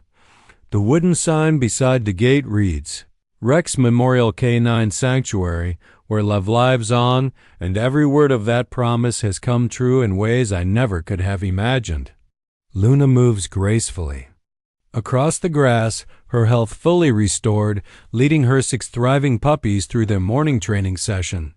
The wooden sign beside the gate reads, Rex Memorial Canine Sanctuary, where love lives on, and every word of that promise has come true in ways I never could have imagined. Luna moves gracefully across the grass, her health fully restored, leading her 6 thriving puppies through their morning training session.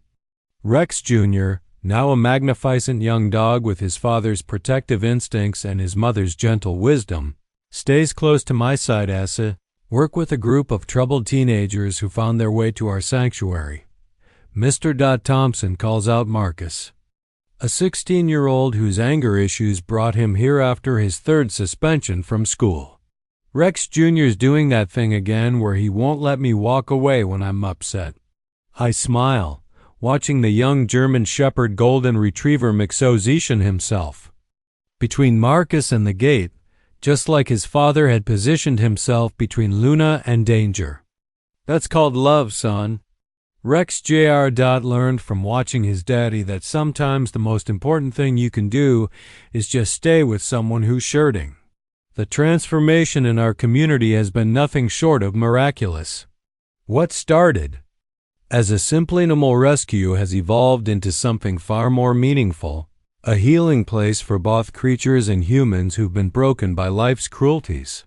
Rex Jr., now a magnificent young dog with his father's protective instincts and his mother's gentle wisdom, stays close to my side as I work with a group of troubled teenagers who found their way to our sanctuary. Mr. Thompson calls out Marcus, a 16-year-old whose anger issues brought him here after his 3rd suspension from school. Rex Jr.'s doing that thing again where he won't let me walk away when I'm upset. I smile, watching the young German Shepherd Golden Retriever Mixozition himself between Marcus and the gate, just like his father had positioned himself between Luna and danger. That's called love, son. Rex Jr. learned from watching his daddy that sometimes the most important thing you can do is just stay with someone who's hurting. The transformation in our community has been nothing short of miraculous. What started as a simple animal rescue has evolved into something far more meaningful, a healing place for both creatures and humans who've been broken by life's cruelties.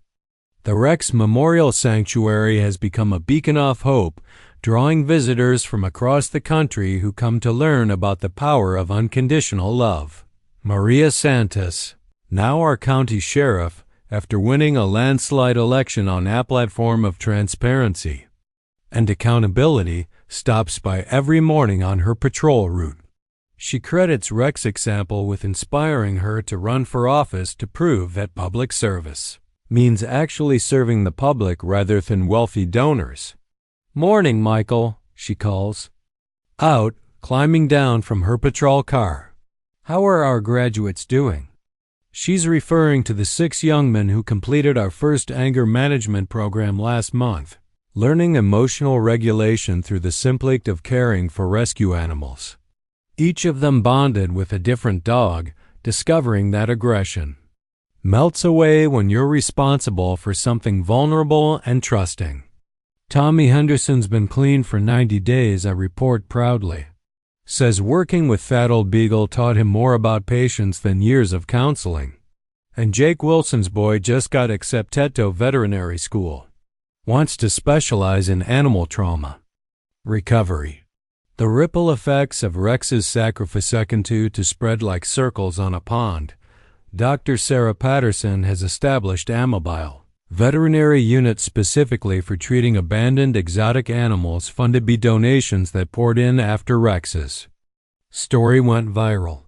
The Rex Memorial Sanctuary has become a beacon of hope, drawing visitors from across the country who come to learn about the power of unconditional love. Maria Santos, now our county sheriff, after winning a landslide election on a platform of transparency and accountability, stops by every morning on her patrol route. She credits Rex's example with inspiring her to run for office to prove that public service means actually serving the public rather than wealthy donors. "Morning, Michael," she calls out, climbing down from her patrol car. "How are our graduates doing?" She's referring to the 6 young men who completed our first anger management program last month, learning emotional regulation through the simple act of caring for rescue animals. Each of them bonded with a different dog, discovering that aggression melts away when you're responsible for something vulnerable and trusting. Tommy Henderson's been clean for 90 days, I report proudly. Says working with Fat Old Beagle taught him more about patience than years of counseling. And Jake Wilson's boy just got accepted to veterinary school. Wants to specialize in animal trauma recovery. The ripple effects of Rex's sacrifice continue to spread like circles on a pond. Dr. Sarah Patterson has established a mobile veterinary unit specifically for treating abandoned exotic animals, funded by donations that poured in after Rex's story went viral.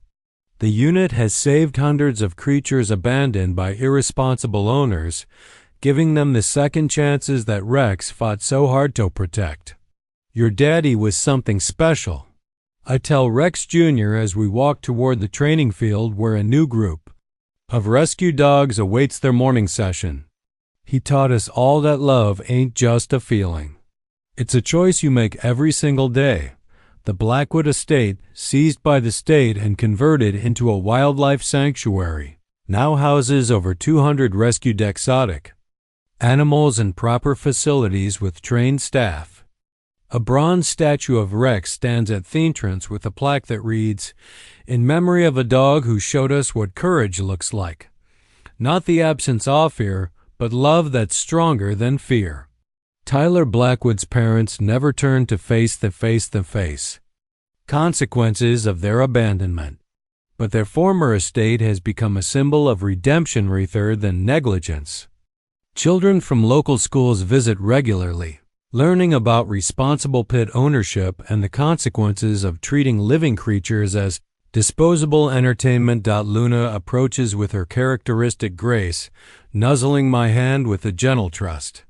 The unit has saved hundreds of creatures abandoned by irresponsible owners, giving them the second chances that Rex fought so hard to protect. "Your daddy was something special," I tell Rex Jr. as we walk toward the training field where a new group of rescue dogs awaits their morning session. "He taught us all that love ain't just a feeling. It's a choice you make every single day." The Blackwood Estate, seized by the state and converted into a wildlife sanctuary, now houses over 200 rescued exotic animals in proper facilities with trained staff. A bronze statue of Rex stands at the entrance with a plaque that reads, "In memory of a dog who showed us what courage looks like. Not the absence of fear, but love that's stronger than fear." Tyler Blackwood's parents never turned to face the consequences of their abandonment, but their former estate has become a symbol of redemption rather than negligence. Children from local schools visit regularly, learning about responsible pet ownership and the consequences of treating living creatures as disposable entertainment. Luna approaches with her characteristic grace, nuzzling my hand with a gentle trust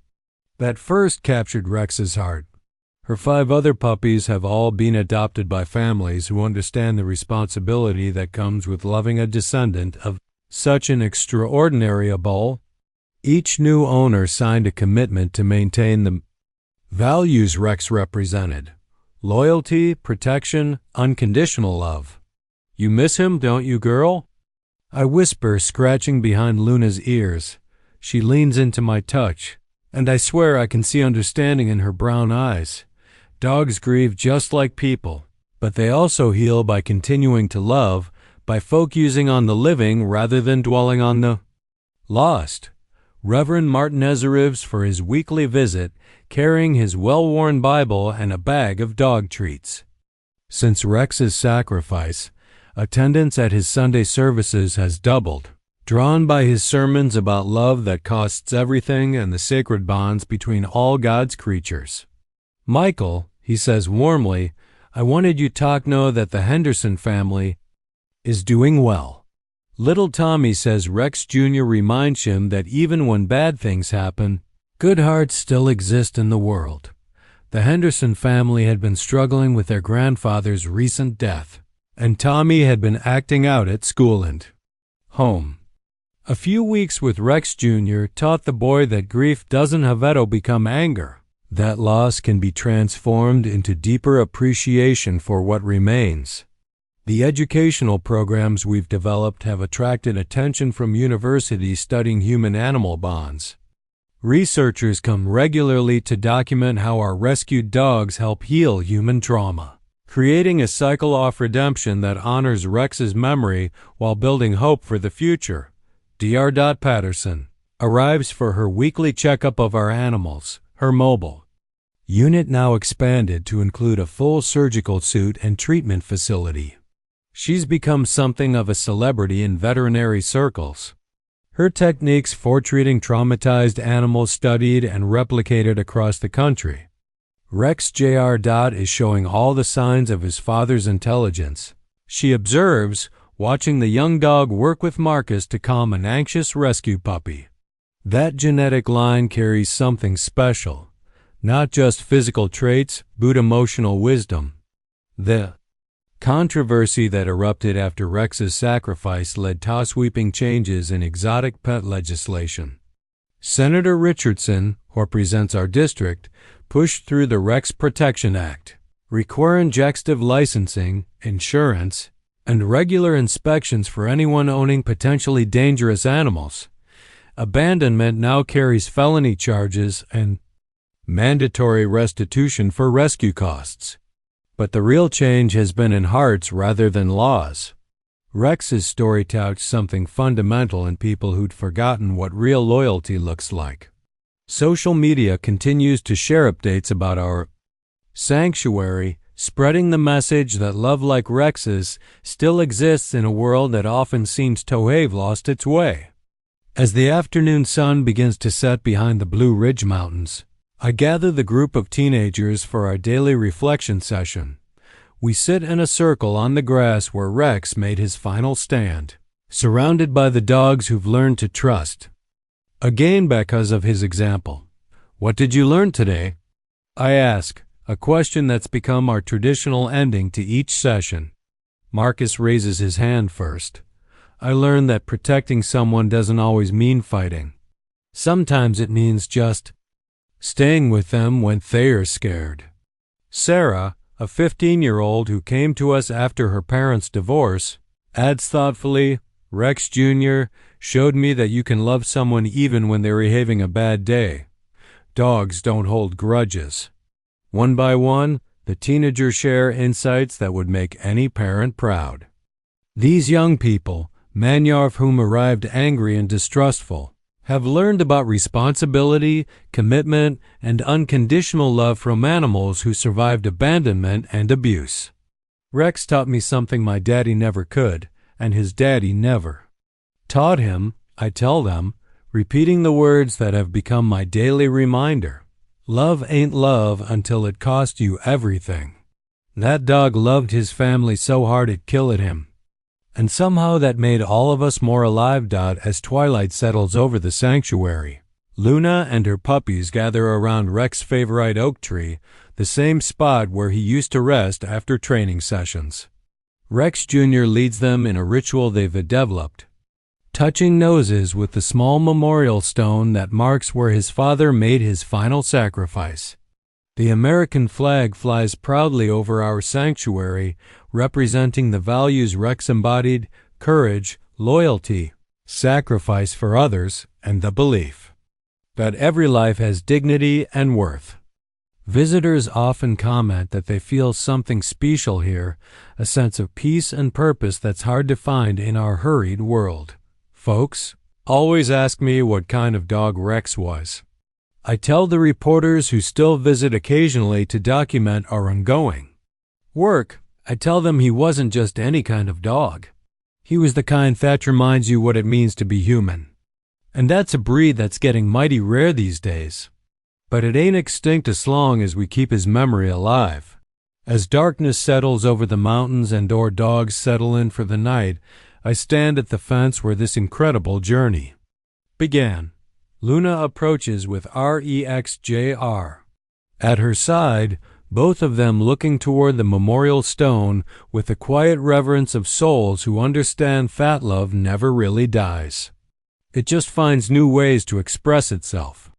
that first captured Rex's heart. Her 5 other puppies have all been adopted by families who understand the responsibility that comes with loving a descendant of such an extraordinary bull. Each new owner signed a commitment to maintain the values Rex represented: loyalty, protection, unconditional love. "You miss him, don't you, girl?" I whisper, scratching behind Luna's ears. She leans into my touch, and I swear I can see understanding in her brown eyes. Dogs grieve just like people, but they also heal by continuing to love, by focusing on the living rather than dwelling on the lost. Reverend Martin arrives for his weekly visit, carrying his well-worn Bible and a bag of dog treats. Since Rex's sacrifice, attendance at his Sunday services has doubled, drawn by his sermons about love that costs everything and the sacred bonds between all God's creatures. "Michael," he says warmly, "I wanted you to know that the Henderson family is doing well." Little Tommy says Rex Jr. reminds him that even when bad things happen, good hearts still exist in the world. The Henderson family had been struggling with their grandfather's recent death, and Tommy had been acting out at school and home. A few weeks with Rex Jr. taught the boy that grief doesn't have to become anger. That loss can be transformed into deeper appreciation for what remains. The educational programs we've developed have attracted attention from universities studying human-animal bonds. Researchers come regularly to document how our rescued dogs help heal human trauma, creating a cycle of redemption that honors Rex's memory while building hope for the future. Dr. Patterson arrives for her weekly checkup of our animals. Her mobile unit now expanded to include a full surgical suite and treatment facility. She's become something of a celebrity in veterinary circles. Her techniques for treating traumatized animals studied and replicated across the country. Rex Jr. is showing all the signs of his father's intelligence. She observes, watching the young dog work with Marcus to calm an anxious rescue puppy. That genetic line carries something special, not just physical traits, but emotional wisdom. The controversy that erupted after Rex's sacrifice led to sweeping changes in exotic pet legislation. Senator Richardson, who represents our district, pushed through the Rex Protection Act, requiring exhaustive licensing, insurance, and regular inspections for anyone owning potentially dangerous animals. Abandonment now carries felony charges and mandatory restitution for rescue costs. But the real change has been in hearts rather than laws. Rex's story touched something fundamental in people who'd forgotten what real loyalty looks like. Social media continues to share updates about our sanctuary, spreading the message that love like Rex's still exists in a world that often seems to have lost its way. As the afternoon sun begins to set behind the Blue Ridge Mountains, I gather the group of teenagers for our daily reflection session. We sit in a circle on the grass where Rex made his final stand, surrounded by the dogs who've learned to trust. Again, because of his example. What did you learn today? I ask, a question that's become our traditional ending to each session. Marcus raises his hand first. I learned that protecting someone doesn't always mean fighting. Sometimes it means just staying with them when they are scared. Sarah, a 15-year-old who came to us after her parents' divorce, adds thoughtfully, Rex Jr. showed me that you can love someone even when they're having a bad day. Dogs don't hold grudges. One by one, the teenagers share insights that would make any parent proud. These young people, many of whom arrived angry and distrustful, have learned about responsibility, commitment, and unconditional love from animals who survived abandonment and abuse. Rex taught me something my daddy never could, and his daddy never taught him, I tell them, repeating the words that have become my daily reminder. Love ain't love until it costs you everything. That dog loved his family so hard it killed him. And somehow that made all of us more alive. As twilight settles over the sanctuary, Luna and her puppies gather around Rex's favorite oak tree, the same spot where he used to rest after training sessions. Rex Jr. leads them in a ritual they've developed, touching noses with the small memorial stone that marks where his father made his final sacrifice. The American flag flies proudly over our sanctuary, representing the values Rex embodied: courage, loyalty, sacrifice for others, and the belief that every life has dignity and worth. Visitors often comment that they feel something special here, a sense of peace and purpose that's hard to find in our hurried world. Folks always ask me what kind of dog Rex was. I tell the reporters who still visit occasionally to document our ongoing work. I tell them he wasn't just any kind of dog. He was the kind that reminds you what it means to be human. And that's a breed that's getting mighty rare these days. But it ain't extinct as long as we keep his memory alive. As darkness settles over the mountains and our dogs settle in for the night, I stand at the fence where this incredible journey began. Luna approaches with REXJR. At her side, both of them looking toward the memorial stone with the quiet reverence of souls who understand that love never really dies. It just finds new ways to express itself.